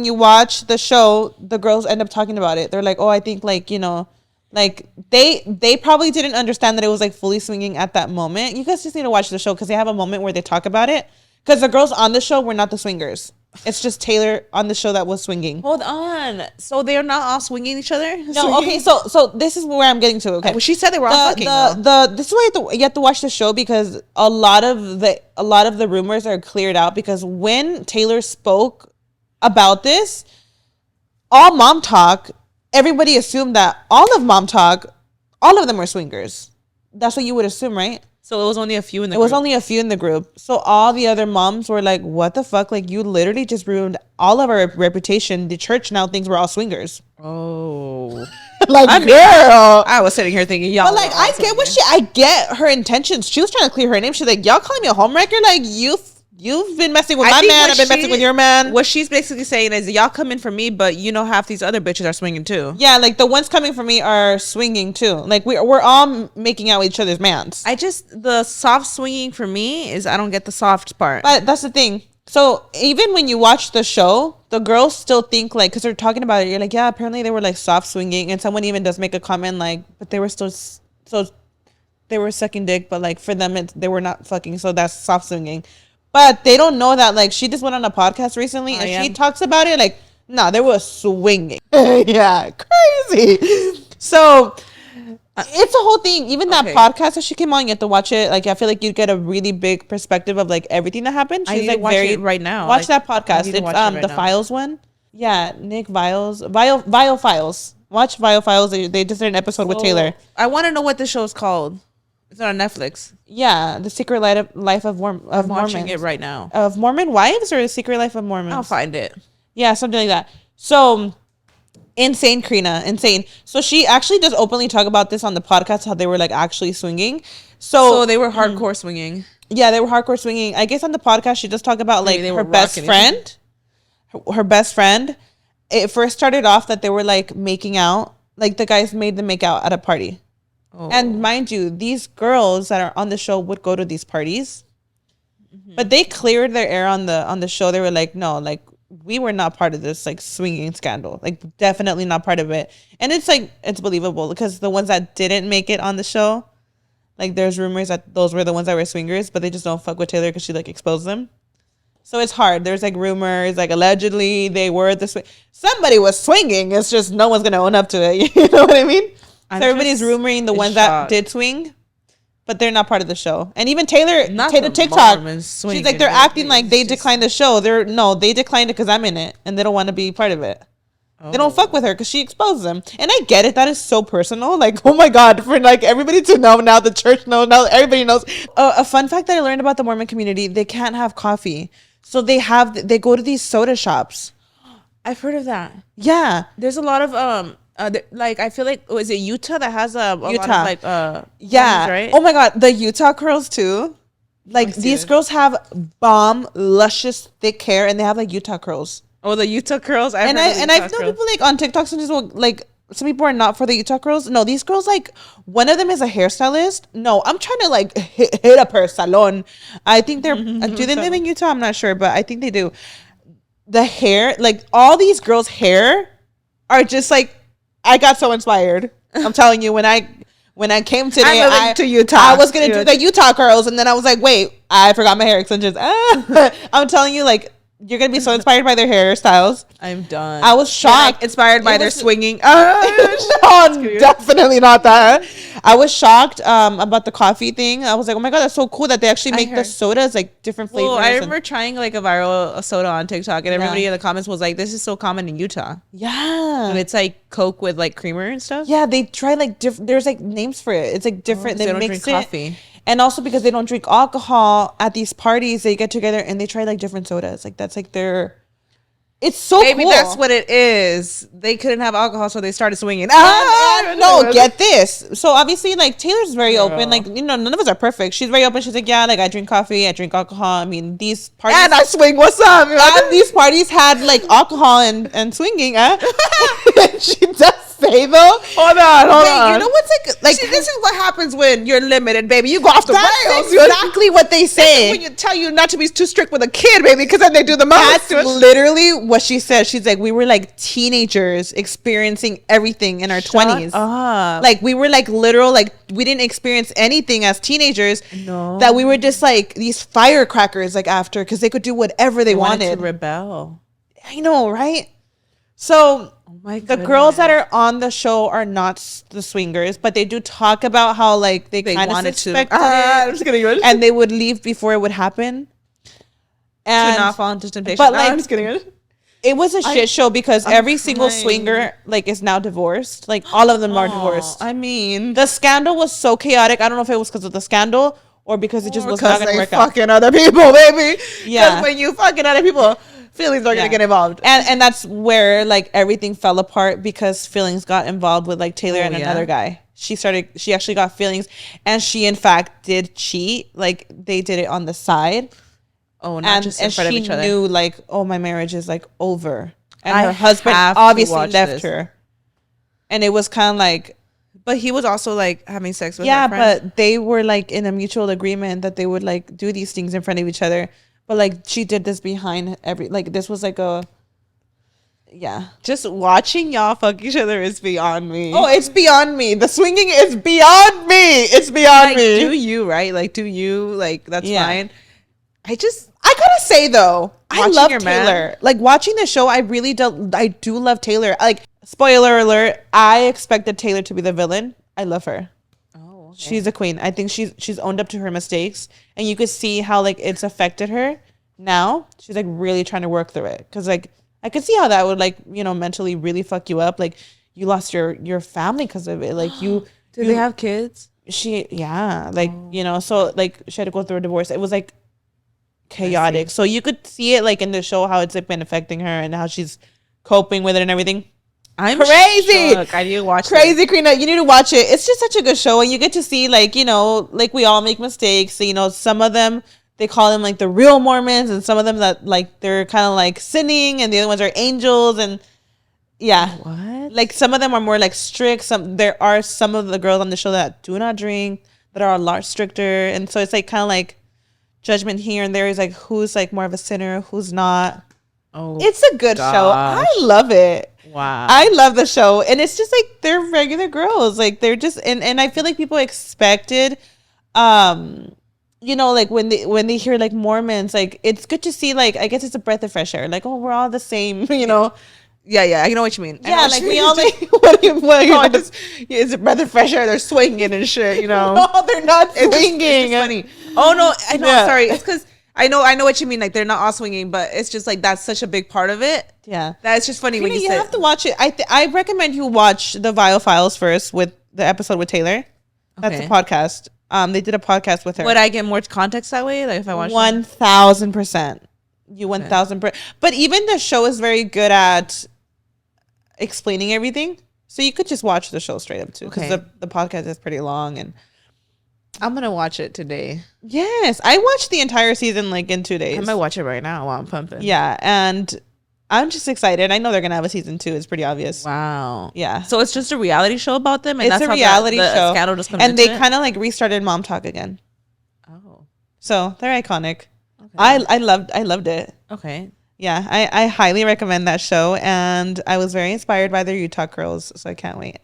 you watch the show, the girls end up talking about it. They're like, oh, I think like, you know, like they probably didn't understand that it was like fully swinging at that moment. You guys just need to watch the show because they have a moment where they talk about it. Because the girls on the show were not the swingers. It's just Taylor on the show that was swinging. Hold on. So they're not all swinging each other? No, okay. So this is where I'm getting to. Okay. Well, she said they were all fucking. This is why you have to watch the show because a lot of the rumors are cleared out because when Taylor spoke about this, all Mom Talk, everybody assumed that all of Mom Talk, all of them were swingers. That's what you would assume, right? So it was only a few in the group. It was only a few in the group. So all the other moms were like, what the fuck? Like, you literally just ruined all of our reputation. The church now thinks we're all swingers. Oh. Like, girl. I was sitting here thinking, y'all. But, like, I get her intentions. She was trying to clear her name. She's like, y'all calling me a homewrecker? Like, you've been messing with my man. I've been messing with your man. What she's basically saying is, y'all come in for me, but you know half these other bitches are swinging too. Yeah, like the ones coming for me are swinging too. Like we're all making out with each other's mans. The soft swinging for me is I don't get the soft part. But that's the thing. So even when you watch the show, the girls still think like, because they're talking about it, you're like, yeah, apparently they were like soft swinging, and someone even does make a comment like, but they were still so they were sucking dick, but like for them they were not fucking, so that's soft swinging. But they don't know that, like, she just went on a podcast recently and she talks about it like, nah, there was swinging. Yeah, crazy. So it's a whole thing. Even that podcast that she came on, you have to watch it. Like, I feel like you get a really big perspective of like everything that happened. She's like watch it right now. Watch that podcast. It's the Files one. Yeah, Nick Viles, Vile Files. Watch Vile Files. They just did an episode with Taylor. I want to know what the show's called. It's on Netflix. Yeah, The Secret Life of Mormons. I'm watching it right now. Of Mormon Wives or The Secret Life of Mormons? I'll find it. Yeah, something like that. So, insane, Karina. Insane. So, she actually does openly talk about this on the podcast, how they were, like, actually swinging. So they were hardcore swinging. Yeah, they were hardcore swinging. I guess on the podcast, she does talk about, like, her best friend. Her best friend. It first started off that they were, like, making out. Like, the guys made them make out at a party. Oh. And mind you, these girls that are on the show would go to these parties, but they cleared their air on the show. They were like, no, like we were not part of this like swinging scandal, like definitely not part of it. And it's like it's believable because the ones that didn't make it on the show, like there's rumors that those were the ones that were swingers, but they just don't fuck with Taylor because she like exposed them. So it's hard. There's like rumors, like allegedly they were somebody was swinging. It's just no one's gonna own up to it. You know what I mean? So everybody's rumoring the ones that did swing, but they're not part of the show. And even Taylor TikTok, she's like, they're acting like they declined the show. They declined it because I'm in it, and they don't want to be part of it. Oh. They don't fuck with her because she exposed them. And I get it. That is so personal. Like, oh my God, for like everybody to know now, the church knows, now everybody knows. A fun fact that I learned about the Mormon community, they can't have coffee. So they go to these soda shops. I've heard of that. Yeah. There's a lot of, like I feel like is it Utah that has a lot of like yeah homes, right? Oh my God, the Utah girls too. Like these girls have bomb luscious thick hair and they have like Utah curls. Oh, the Utah curls. I've known people like on TikTok sometimes like some people are not for the Utah curls. No, these girls like one of them is a hairstylist. No, I'm trying to like hit up her salon. I think they're do they live in Utah? I'm not sure, but I think they do. The hair, like all these girls' hair are just like. I got so inspired. I'm telling you, when I came today, to Utah. I was gonna do the Utah curls, and then I was like, wait, I forgot my hair extensions. I'm telling you, like, you're gonna be so inspired by their hairstyles. I'm done. I was shocked. Inspired by their swinging. No, definitely not that. I was shocked about the coffee thing. I was like, oh my God, that's so cool that they actually make the sodas like different flavors. Well, I remember trying like a soda on TikTok, and everybody in the comments was like, this is so common in Utah. Yeah. And it's like Coke with like creamer and stuff. Yeah, they try like there's like names for it. It's like different. They don't drink coffee. And also because they don't drink alcohol at these parties, they get together and they try like different sodas. Like that's like their. It's so maybe cool. That's what it is. They couldn't have alcohol, so they started swinging. No, get this. So obviously, like Taylor's very open. Like none of us are perfect. She's very open. She's like, yeah, like I drink coffee, I drink alcohol. I mean, these parties and I swing. What's up? And these parties had like alcohol and swinging. And she does. say though? Hold on. You know what's like? See, this is what happens when you're limited, baby. You go off the rails. That's exactly what they say. When you tell you not to be too strict with a kid, baby, because then they do the most. That's literally what she said. She's like, we were like teenagers experiencing everything in our 20s. Like we were like literal, like we didn't experience anything as teenagers. No. That we were just like these firecrackers, like after, because they could do whatever they wanted. To rebel. I know, right? So the girls that are on the show are not the swingers, but they do talk about how like they kind of suspected it. I'm just kidding. And they would leave before it would happen. And to not fall into temptation. But like, I'm just kidding. It was a shit show because every single swinger like is now divorced. Like all of them are divorced. I mean, the scandal was so chaotic. I don't know if it was because of the scandal or because it just was not going to work out. Fucking other people, baby. Yeah. Because when you fucking other people, feelings are gonna get involved. And that's where like everything fell apart because feelings got involved with like Taylor and another guy. She actually got feelings, and she in fact did cheat. Like they did it on the side. Oh, not just in front of each other. And she knew like, oh, my marriage is like over, and her husband obviously left her. And it was kind of like, but he was also like having sex with her friend. But they were like in a mutual agreement that they would like do these things in front of each other. But like she did this behind like this was like a just watching y'all fuck each other is beyond me. Oh, it's beyond me. The swinging is beyond me. It's beyond me. Do you, right? Like, do you, like, that's fine. I gotta say though, I love Taylor. Man. Like watching the show, I do love Taylor. Like, spoiler alert, I expected Taylor to be the villain. I love her. Oh, okay. She's a queen. I think she's owned up to her mistakes, and you could see how like it's affected her. Now she's like really trying to work through it, because like I could see how that would like, you know, mentally really fuck you up. Like you lost your family because of it. Like do they have kids? You know, so like she had to go through a divorce. It was like chaotic. So you could see it like in the show how it's like been affecting her and how she's coping with it and everything. I'm crazy. Shook. I need to watch crazy, Karina. You need to watch it. It's just such a good show, and you get to see like, you know, like we all make mistakes. So, you know, some of them they call them like the real Mormons, and some of them that like they're kind of like sinning, and the other ones are angels, and what? Like some of them are more like strict. There are some of the girls on the show that do not drink, that are a lot stricter, and so it's like kind of like judgment here and there is like who's like more of a sinner, who's not. Oh, it's a good show. I love it. Wow. I love the show. And it's just like they're regular girls. Like they're just and I feel like people expected you know, like when they hear like Mormons, like it's good to see, like I guess it's a breath of fresh air. Like, oh, we're all the same, you know. Yeah, I know what you mean. Yeah, like we all like it's a breath of fresh air. They're swinging and shit, you know. No, they're not swinging. It's just funny. Oh no, I know. Yeah. Sorry, it's because I know what you mean. Like they're not all swinging, but it's just like that's such a big part of it. Yeah, that's just funny when you have to watch it. I recommend you watch the Wildfires first with the episode with Taylor. That's a podcast. They did a podcast with her. Would I get more context that way? Like if I watch 1,000%. You 1,000%. But even the show is very good at explaining everything, so you could just watch the show straight up too, because the podcast is pretty long. And I'm gonna watch it today. Yes, I watched the entire season like in 2 days. I might watch it right now while I'm pumping. Yeah, and I'm just excited. I know they're gonna have a season 2. It's pretty obvious. Wow. Yeah. So it's just a reality show about them, and it's a reality show. Scandal just and they kind of like restarted Mom Talk again. Oh. So they're iconic. Okay. I loved it. Okay. Yeah, I highly recommend that show, and I was very inspired by their Utah girls, so I can't wait.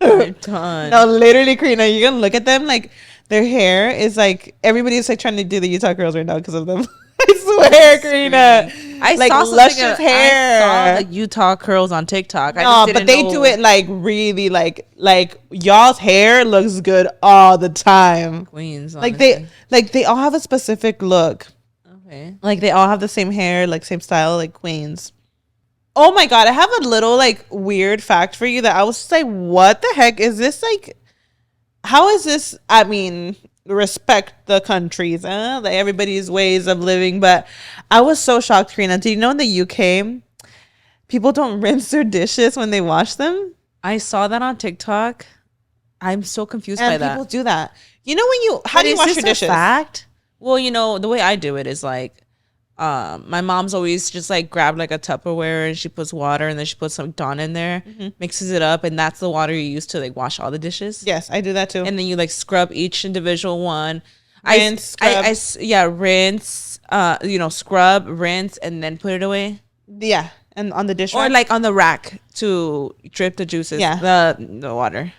No, literally, Karina, you're gonna look at them like their hair is like everybody's like trying to do the Utah girls right now because of them. I swear, Karina. I like saw luscious hair. I saw the Utah curls on TikTok. No, but they do it like really like y'all's hair looks good all the time. Queens, honestly. Like they all have a specific look. Okay. Like they all have the same hair, like same style, like queens. Oh my god, I have a little like weird fact for you that I was just like, what the heck is this? Like, how is this? I mean, respect the countries, like everybody's ways of living, but I was so shocked, Karina. Do you know in the UK, people don't rinse their dishes when they wash them? I saw that on TikTok. I'm so confused by that. People do that. You know how do you wash your dishes? Fact? Well, you know, the way I do it is like My mom's always just like grab like a Tupperware and she puts water and then she puts some Dawn in there, mixes it up, and that's the water you use to like wash all the dishes. Yes, I do that too. And then you like scrub each individual one. Rinse, rinse, scrub, rinse, and then put it away. Yeah, and on the dish rack. Or like on the rack to drip the juices. Yeah. The water.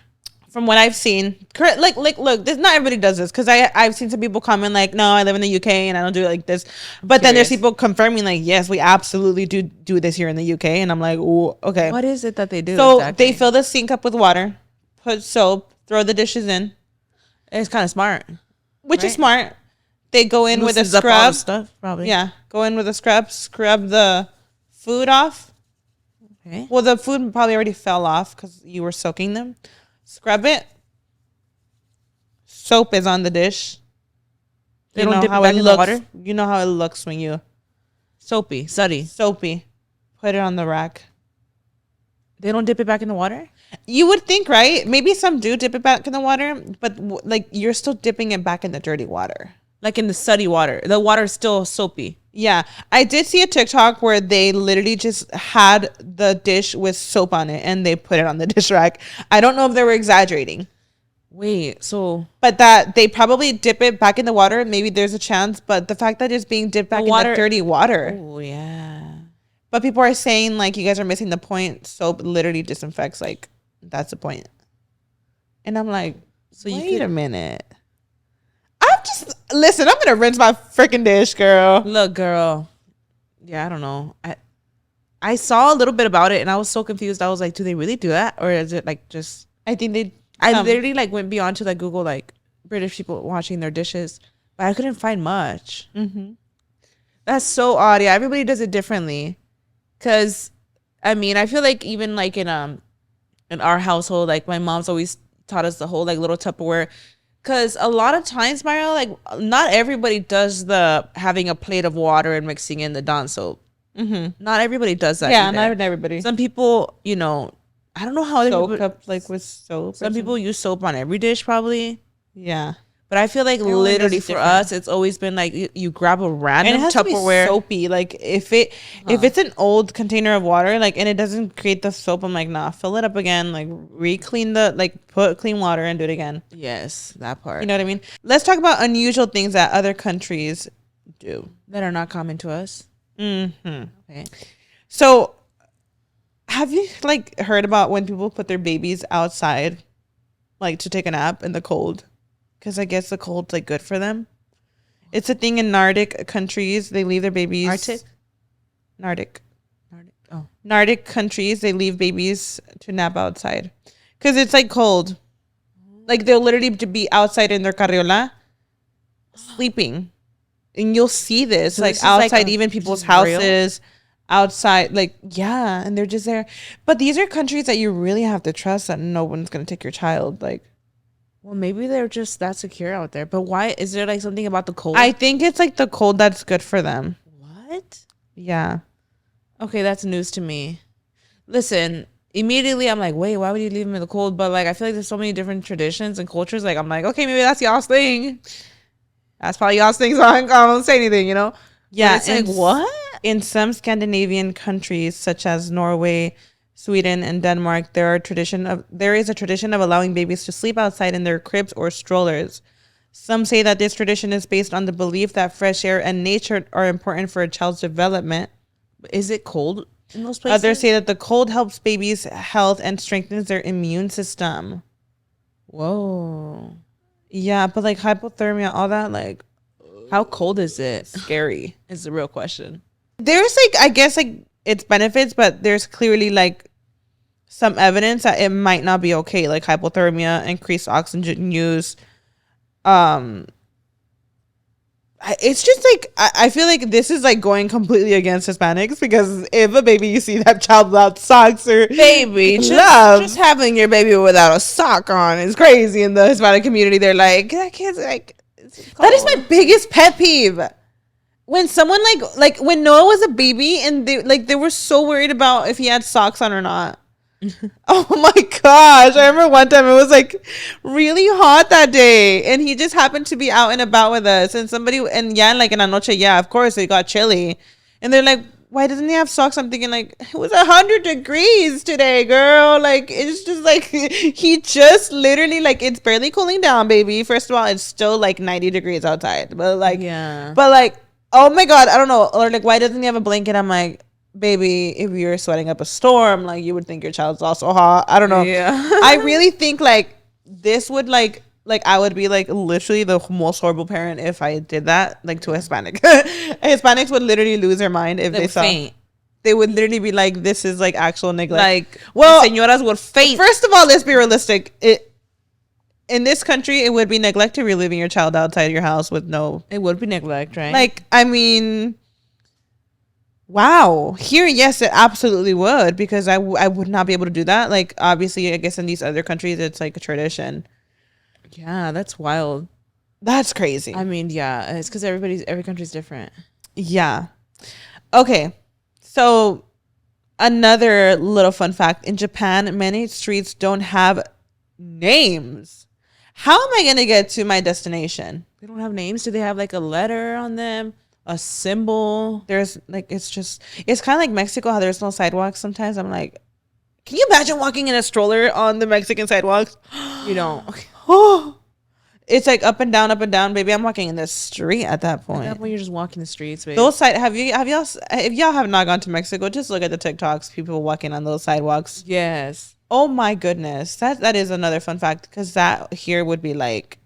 From what I've seen, look, this, not everybody does this, because I've seen some people comment like, no, I live in the UK and I don't do it like this. But then there's people confirming like, yes, we absolutely do this here in the UK. And I'm like, ooh, okay. What is it that they do? So they fill the sink up with water, put soap, throw the dishes in. It's kind of smart. Which is smart. They go in with a scrub. Up all the stuff, probably. Yeah, go in with a scrub the food off. Okay. Well, the food probably already fell off because you were soaking them. Scrub it. Soap is on the dish. They don't dip it back in the water? You know how it looks when you... Soapy. Put it on the rack. They don't dip it back in the water? You would think, right? Maybe some do dip it back in the water, but like you're still dipping it back in the dirty water. Like in the suddy water. The water is still soapy. Yeah. I did see a TikTok where they literally just had the dish with soap on it and they put it on the dish rack. I don't know if they were exaggerating. Wait, so... But that they probably dip it back in the water. Maybe there's a chance. But the fact that it's being dipped back in the dirty water. Oh, yeah. But people are saying, like, you guys are missing the point. Soap literally disinfects. Like, that's the point. And I'm like, so wait a minute. Listen, I'm going to rinse my freaking dish, girl. Look, girl. Yeah, I don't know. I saw a little bit about it and I was so confused. I was like, do they really do that? Or is it like just... I think they... I literally like went beyond to like Google like British people washing their dishes, but I couldn't find much. Mm-hmm. That's so odd. Yeah, everybody does it differently. Cause I mean, I feel like even like in our household, like my mom's always taught us the whole like little Tupperware. Cause a lot of times, Mario, like not everybody does the having a plate of water and mixing in the Dawn soap. Mm-hmm. Not everybody does that. Yeah, not everybody. Some people, I don't know how soak up like with soap. Some people use soap on every dish, probably. Yeah, but I feel like literally for us, it's always been like you grab a random and it has Tupperware. To be soapy. Like if it's an old container of water, like and it doesn't create the soap, I'm like, nah, fill it up again. Like put clean water and do it again. Yes, that part. You know what I mean? Let's talk about unusual things that other countries do that are not common to us. Mm-hmm. Okay. So, have you like heard about when people put their babies outside, like to take a nap in the cold? Because I guess the cold's like good for them. It's a thing in Nordic countries. They leave their babies. Nordic. Oh. Nordic countries. They leave babies to nap outside because it's like cold. Like they'll literally be outside in their carriola, sleeping, and you'll see this so like this outside, like even people's houses. Real? Outside, like, yeah, and they're just there. But these are countries that you really have to trust that no one's going to take your child. Like, well, maybe they're just that secure out there. But why? Is there like something about the cold? I think it's like the cold that's good for them. What? Yeah. Okay, that's news to me. Listen, immediately I'm like, wait, why would you leave them in the cold? But like, I feel like there's so many different traditions and cultures. Like, I'm like, okay, maybe that's y'all's thing. That's probably y'all's thing, so I don't say anything, Yeah. But it's like, what? In some Scandinavian countries, such as Norway, Sweden, and Denmark, there is a tradition of allowing babies to sleep outside in their cribs or strollers. Some say that this tradition is based on the belief that fresh air and nature are important for a child's development. Is it cold in those places? Others say that the cold helps babies' health and strengthens their immune system. Whoa. Yeah, but like hypothermia, all that, like, how cold is it? Scary is the real question. There's like, I guess like its benefits, but there's clearly like some evidence that it might not be okay, like hypothermia, increased oxygen use. It's just like I feel like this is like going completely against Hispanics, because if a baby you see that child without socks or baby just having your baby without a sock on is crazy in the Hispanic community. They're like, that kid's like, that is my biggest pet peeve. When someone like when Noah was a baby and they were so worried about if he had socks on or not. Oh my gosh. I remember one time it was like really hot that day and he just happened to be out and about with us and somebody and yeah, like in la noche, yeah, of course it got chilly. And they're like, why doesn't he have socks? I'm thinking like it was 100 degrees today, girl. Like it's just like he just literally like it's barely cooling down, baby. First of all, it's still like 90 degrees outside. But like Yeah. but like, oh my God, I don't know. Or like why doesn't he have a blanket? I'm like, baby, if you're sweating up a storm, like you would think your child's also hot. I don't know. Yeah. I really think like this would like I would be like literally the most horrible parent if I did that like to a Hispanic. Hispanics would literally lose their mind if they saw. Faint. They would literally be like, "This is like actual neglect." Like, well, señoras would faint. First of all, let's be realistic. In this country, it would be neglect if you're leaving your child outside your house with no. It would be neglect, right? Like, I mean, wow. Here, yes, it absolutely would because I would not be able to do that. Like, obviously, I guess in these other countries, it's like a tradition. Yeah, that's wild. That's crazy. I mean, yeah, it's because every country's different. Yeah. Okay. So another little fun fact. In Japan, many streets don't have names. How am I going to get to my destination? They don't have names. Do they have like a letter on them? A symbol? There's like, it's kind of like Mexico, how there's no sidewalks sometimes. I'm like, can you imagine walking in a stroller on the Mexican sidewalks? You don't. Oh, it's like up and down, baby. I'm walking in the street at that point. At that point, you're just walking the streets, baby. Those if y'all have not gone to Mexico, just look at the TikToks, people walking on those sidewalks. Yes. Oh my goodness. That is another fun fact because that here would be like,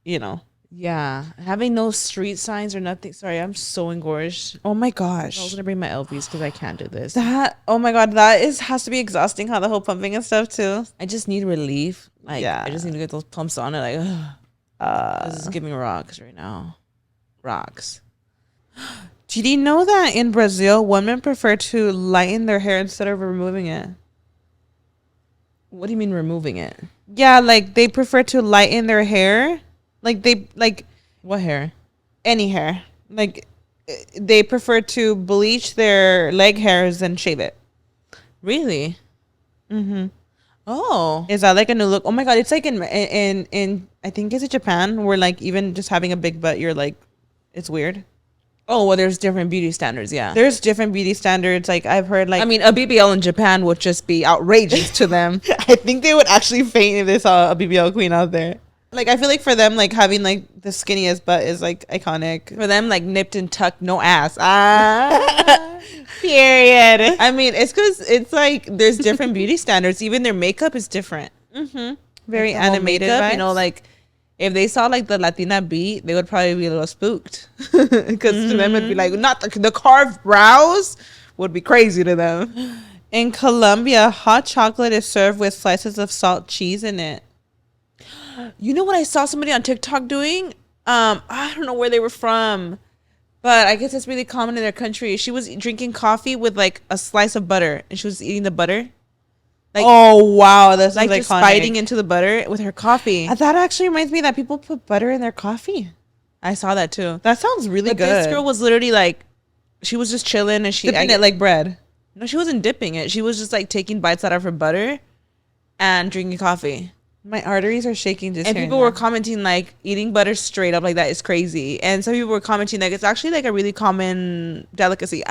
you know. Yeah. Having no street signs or nothing. Sorry, I'm so engorged. Oh my gosh. I was gonna bring my LVs because I can't do this. Oh my God, that has to be exhausting, how the whole pumping and stuff too. I just need relief. Like, Yeah. I just need to get those pumps on it. Like, this is giving me rocks right now. Rocks. Did you know that in Brazil, women prefer to lighten their hair instead of removing it? What do you mean removing it? Yeah, like they prefer to lighten their hair. What hair? Any hair. Like they prefer to bleach their leg hairs than shave it. Really? Mm-hmm. Oh. Is that like a new look? Oh my God, it's like in I think it's in Japan where like even just having a big butt, you're like, it's weird. Oh, well, there's different beauty standards. Yeah. There's different beauty standards. Like I've heard like. I mean, a BBL in Japan would just be outrageous to them. I think they would actually faint if they saw a BBL queen out there. Like I feel like for them, like having like the skinniest butt is like iconic. For them, like nipped and tucked, no ass. Period. I mean, it's because it's like there's different beauty standards. Even their makeup is different. Mm-hmm. Very like animated makeup, vibes. you know, like if they saw like the Latina beat, they would probably be a little spooked because to them it'd be like not the carved brows would be crazy to them. In Colombia, hot chocolate is served with slices of salt cheese in it. You know what I saw somebody on TikTok doing? I don't know where they were from, but I guess it's really common in their country. She was drinking coffee with like a slice of butter, and she was eating the butter. Like, oh wow, that's like just biting into the butter with her coffee. That actually reminds me that people put butter in their coffee. I saw that too. That sounds really good. This girl was literally like, she was just chilling and dipping it like bread. No, she wasn't dipping it. She was just like taking bites out of her butter and drinking coffee. My arteries are shaking just. And people were commenting like eating butter straight up like that is crazy. And some people were commenting like it's actually like a really common delicacy.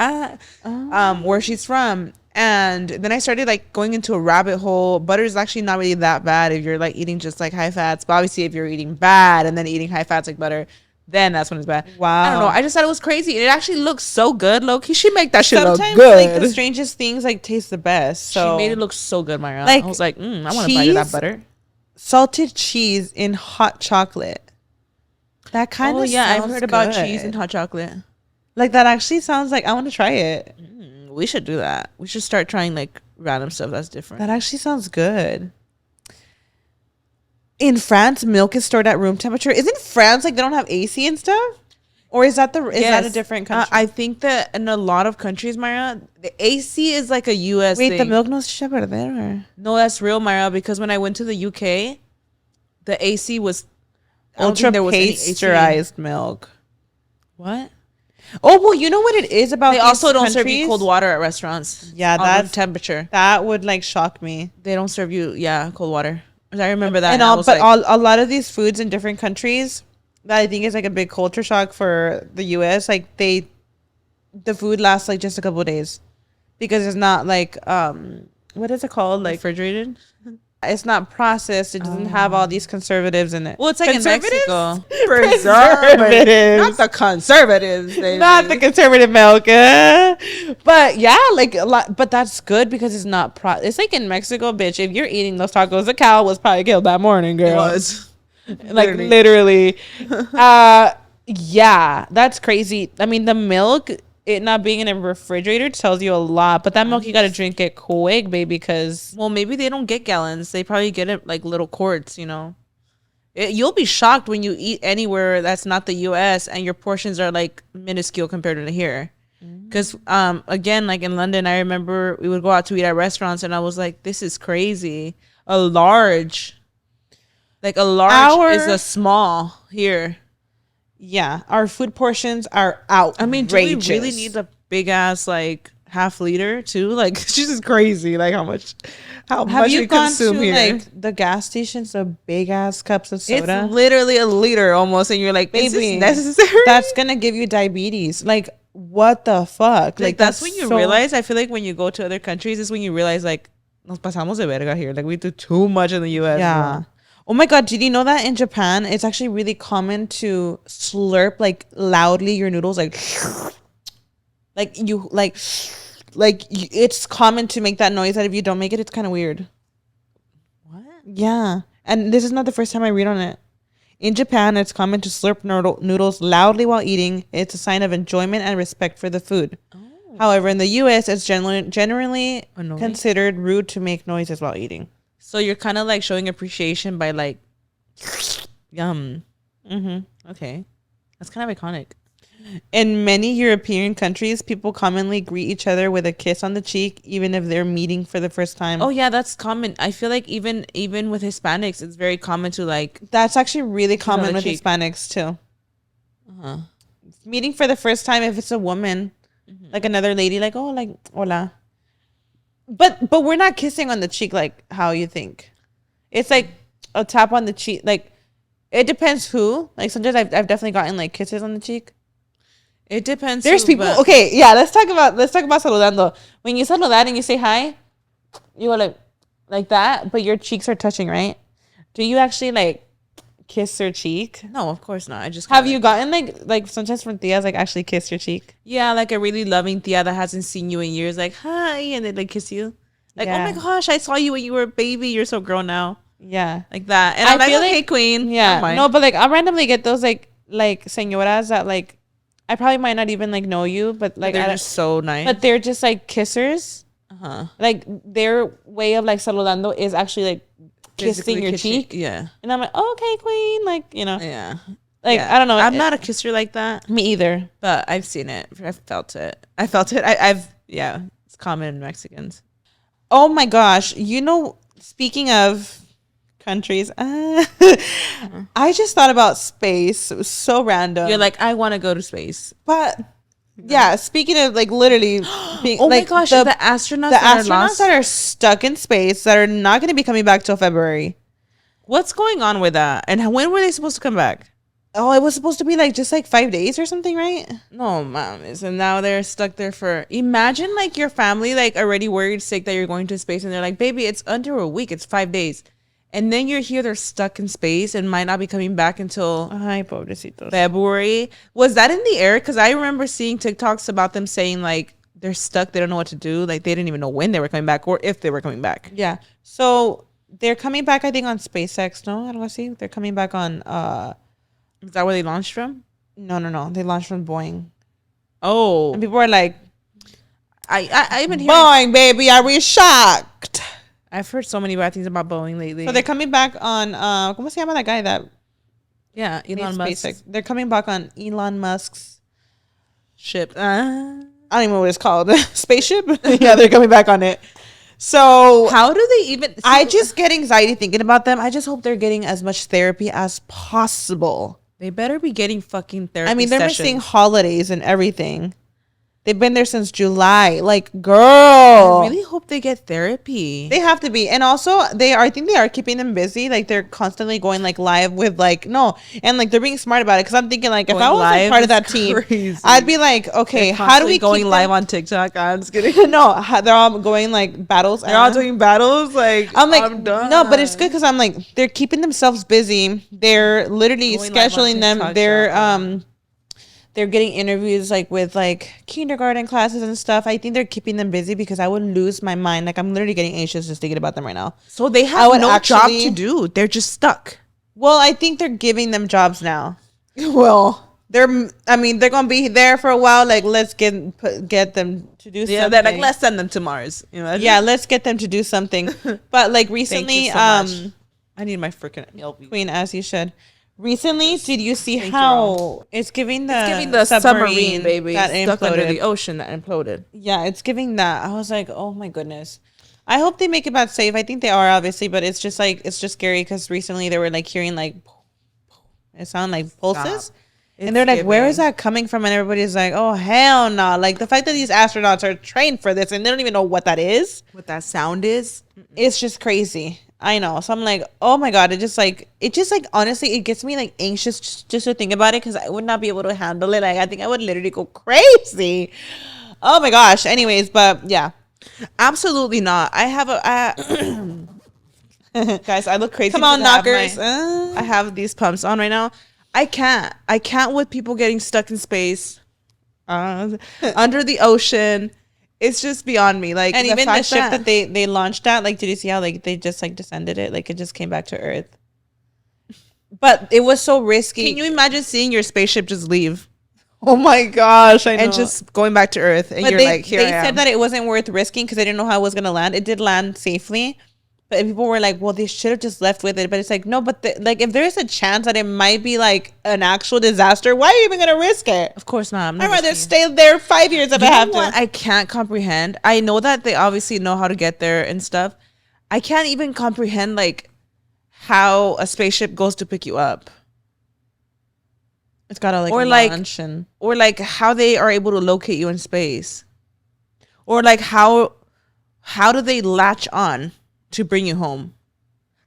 Where she's from. And then I started like going into a rabbit hole. Butter is actually not really that bad if you're like eating just like high fats. But obviously if you're eating bad and then eating high fats like butter, then that's when it's bad. Wow. I don't know. I just thought it was crazy. And it actually looks so good, low-key. She make that shit Sometimes, look good. Like the strangest things like taste the best. So she made it look so good, Myra. Like, I was like, I want to bite of that butter. Salted cheese in hot chocolate. That kind of I've heard about cheese and hot chocolate. Like that actually sounds like I want to try it. We should do that. We should start trying like random stuff that's different. That actually sounds good. In France, milk is stored at room temperature. Isn't France like they don't have AC and stuff? Or is that that a different country? I think that in a lot of countries, Myra, the AC is like a US Wait, thing. the milk no se perder. No, that's real, Myra, because when I went to the UK, the AC was Ultra pasteurized milk. What? Oh, well, you know what it is about They these also don't serve you countries? cold water at restaurants. Yeah, on room that's temperature. that would like shock me. They don't serve you, cold water. I remember that. And I all, was but like, all a lot of these foods in different countries that I think is like a big culture shock for the U.S. Like the food lasts like just a couple of days because it's not like what is it called, like refrigerated. it's not processed. It doesn't have all these conservatives in it. Well, it's like in Mexico. Preservatives. Not the conservatives. Baby. Not the conservative milk. But yeah, like a lot, but that's good because it's not it's like in Mexico, bitch. If you're eating those tacos, the cow was probably killed that morning, girl. It was. Like literally. Yeah, that's crazy. I mean, the milk, it not being in a refrigerator tells you a lot, but that milk you got to drink it quick, baby, because Well, maybe they don't get gallons. They probably get it like little quarts, You'll be shocked when you eat anywhere that's not the U.S. and your portions are like minuscule compared to here. Because again, like in London, I remember we would go out to eat at restaurants, and I was like, "This is crazy." A large is a small here. yeah, our food portions are out. I mean, do we really need a big ass like half liter too? Like, it's just crazy. Like how much Have you we gone consume to here. like the gas stations, the big ass cups of soda? It's literally a liter almost, and you're like, "Is Baby, this necessary?" That's gonna give you diabetes. Like, what the fuck? Like that's when you realize. I feel like when you go to other countries is when you realize like nos pasamos de verga here. Like we do too much in the U.S. Yeah. Bro. Oh my god, did you know that in Japan it's actually really common to slurp like loudly your noodles, it's common to make that noise that if you don't make it, it's kind of weird. What? Yeah. And this is not the first time I read on it. In Japan, it's common to slurp noodles loudly while eating. It's a sign of enjoyment and respect for the food. Oh. However, in the U.S., it's generally considered rude to make noises while eating. So you're kind of like showing appreciation by like, yum. Mm-hmm. Okay. That's kind of iconic. In many European countries, people commonly greet each other with a kiss on the cheek, even if they're meeting for the first time. Oh yeah, that's common. I feel like even with Hispanics, it's very common to like. That's actually really common with Hispanics too. Uh-huh. Meeting for the first time, if it's a woman, like another lady, like, oh, like hola. But we're not kissing on the cheek like how you think. It's like a tap on the cheek. Like it depends who. Like sometimes I've definitely gotten like kisses on the cheek. It depends. There's people. Okay, yeah. Let's talk about saludando. When you saludar and you say hi, you go like that, but your cheeks are touching, right? Do you actually like kiss their cheek? No, of course not. I just have you gotten like sometimes from tias like actually kiss your cheek? Yeah, like a really loving tia that hasn't seen you in years, like hi, and they like kiss you, like yeah. Oh my gosh, I saw you when you were a baby. You're so grown now. Yeah, like that. And I'm like, okay, queen. Yeah, no, but like I'll randomly get those like señoras that like. I probably might not even like know you, but like they're just so nice. But they're just like kissers. Like their way of like saludando is actually like kissing your cheek. Yeah. And I'm like, oh, okay, queen. Like, Yeah. Like, yeah. I don't know. I'm not a kisser like that. Me either. But I've seen it. I've felt it. Yeah. It's common in Mexicans. Oh my gosh. Speaking of countries, I just thought about space. It was so random. You're like, I want to go to space. But yeah, speaking of like literally being oh my gosh, the astronauts that are stuck in space that are not going to be coming back till February. What's going on with that? And when were they supposed to come back? Oh, it was supposed to be like just like 5 days or something, right? No, mom. So now they're stuck there for. Imagine like your family like already worried sick that you're going to space, and they're like, "Baby, it's under a week. It's 5 days." And then you're here, they're stuck in space and might not be coming back until February. Was that in the air? Because I remember seeing TikToks about them saying like they're stuck, they don't know what to do. Like they didn't even know when they were coming back or if they were coming back. Yeah. So they're coming back, I think, on SpaceX. No, I don't see. They're coming back on. Is that where they launched from? No. They launched from Boeing. Oh. And people are like, I've been hearing Boeing, baby, are we shocked? I've heard so many bad things about Boeing lately. So they're coming back on ¿cómo se llama that guy that? Yeah, Elon Musk. They're coming back on Elon Musk's ship. I don't even know what it's called. Spaceship? Yeah, they're coming back on it. So how do they even I just get anxiety thinking about them. I just hope they're getting as much therapy as possible. They better be getting fucking therapy. I mean, they're sessions. missing holidays and everything. They've been there since July. Like, girl. I really hope they get therapy. They have to be. And also, I think they are keeping them busy. Like, they're constantly going, like, live with, like, no. And, like, they're being smart about it. Because I'm thinking, like, if I was, like, part of that team, I'd be like, okay, how do we going live on TikTok? I'm just kidding. No, they're all going, like, battles. They're all doing battles. Like, I'm like, I'm done. no, but it's good because I'm like, they're keeping themselves busy. They're literally Going live on scheduling them. TikTok, They're getting interviews like with like kindergarten classes and stuff. I think they're keeping them busy because I would lose my mind. Like I'm literally getting anxious just thinking about them right now. So they have no job to do. They're just stuck. Well, I think they're giving them jobs now. Well, they're gonna be there for a while. Like let's get them to do something. They're like, let's send them to Mars. You know? Yeah, let's get them to do something. But like recently, I need my freaking Queen, as you should. Recently, did you see how it's giving the submarine baby that stuck imploded under the ocean that imploded? Yeah, it's giving that. I was like, oh my goodness. I hope they make it back safe. I think they are obviously, but it's just scary because recently they were like hearing like it sounded like pulses. And they're like, where is that coming from? And everybody's like, oh, hell no. Like, the fact that these astronauts are trained for this and they don't even know what that is. What that sound is. It's just crazy. I know. So I'm like, oh my God. It just like, honestly, it gets me like anxious just to think about it because I would not be able to handle it. Like, I think I would literally go crazy. Oh my gosh. Anyways, but yeah. Absolutely not. I have guys, I look crazy. Come on, knockers. I have these pumps on right now. I can't with people getting stuck in space, under the ocean. It's just beyond me. Like, and even the ship that they launched at, like, did you see how like they just like descended it? Like it just came back to Earth. But it was so risky. Can you imagine seeing your spaceship just leave? Oh my gosh, I know. And just going back to Earth, and but you're like, here I am. They said that it wasn't worth risking because they didn't know how it was gonna land. It did land safely. But people were like, well, they should have just left with it. But it's like, no, but like if there's a chance that it might be like an actual disaster, why are you even going to risk it? Of course not. I'd rather stay there 5 years if I have to. I can't comprehend. I know that they obviously know how to get there and stuff. I can't even comprehend like how a spaceship goes to pick you up. It's got to like launch or like how they are able to locate you in space. Or like how do they latch on to bring you home?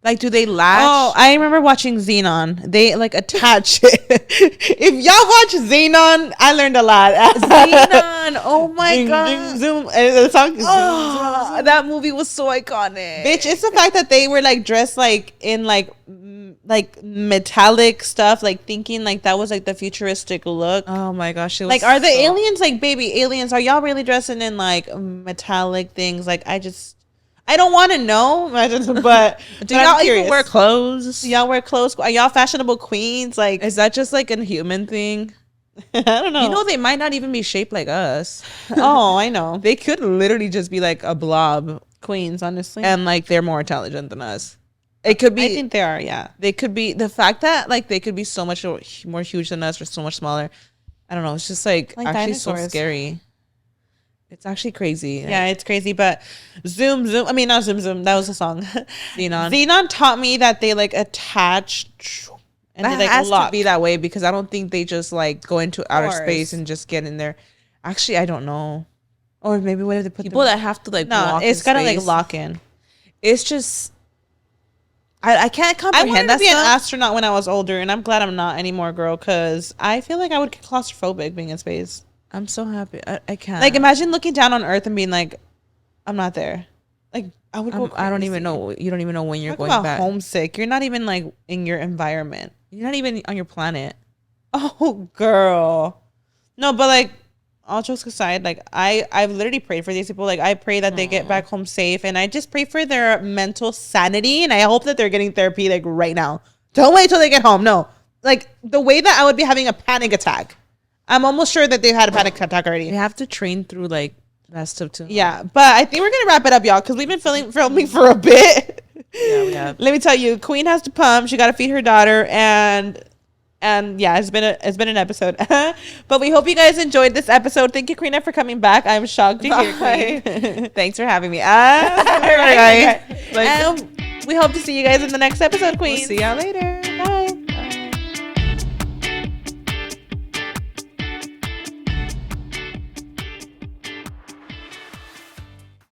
Like, do they latch? Oh, I remember watching Xenon. They like attach it. If y'all watch Xenon, I learned a lot. Xenon, oh my god, zoom. The song. That movie was so iconic. Bitch, it's the fact that they were like dressed like in like metallic stuff, like thinking like that was like the futuristic look. Oh my gosh, like are the aliens like baby aliens? Are y'all really dressing in like metallic things? Like I don't want to know, but do y'all even wear clothes? Do y'all wear clothes? Are y'all fashionable queens? Like, is that just like a human thing? I don't know. You know, they might not even be shaped like us. Oh, I know. They could literally just be like a blob. Queens, honestly. And like they're more intelligent than us. It could be. I think they are, yeah. They could be. The fact that like they could be so much more huge than us or so much smaller. I don't know. It's just like actually dinosaurs. So scary. It's actually crazy. Yeah, it's crazy. But Zoom. I mean, not Zoom. That was a song. Xenon taught me that they like attach. And that has to be that way because I don't think they just like go into outer space and just get in there. Actually, I don't know. Or maybe what if they put people that have to like walk it's gotta like lock in. It's just I can't comprehend. I wanted to be an astronaut when I was older, and I'm glad I'm not anymore, girl. Because I feel like I would get claustrophobic being in space. I'm so happy. I can't. Like, imagine looking down on Earth and being like, I'm not there. Like, I would go crazy. I don't even know. You don't even know when you're going back. Homesick. You're not even, like, in your environment. You're not even on your planet. Oh, girl. No, but, like, all jokes aside, like, I've literally prayed for these people. Like, I pray that they get back home safe. And I just pray for their mental sanity. And I hope that they're getting therapy, like, right now. Don't wait till they get home. No. Like, the way that I would be having a panic attack. I'm almost sure that they've had a panic attack already. They have to train through like that stuff too. Yeah, but I think we're gonna wrap it up, y'all, because we've been filming for a bit. Yeah, we have. Let me tell you, Queen has to pump. She got to feed her daughter, and yeah, it's been an episode. But we hope you guys enjoyed this episode. Thank you, Karina, for coming back. I'm shocked to hear, Queen. Thanks for having me. Right. We hope to see you guys in the next episode, Queen. We'll see y'all later. Bye.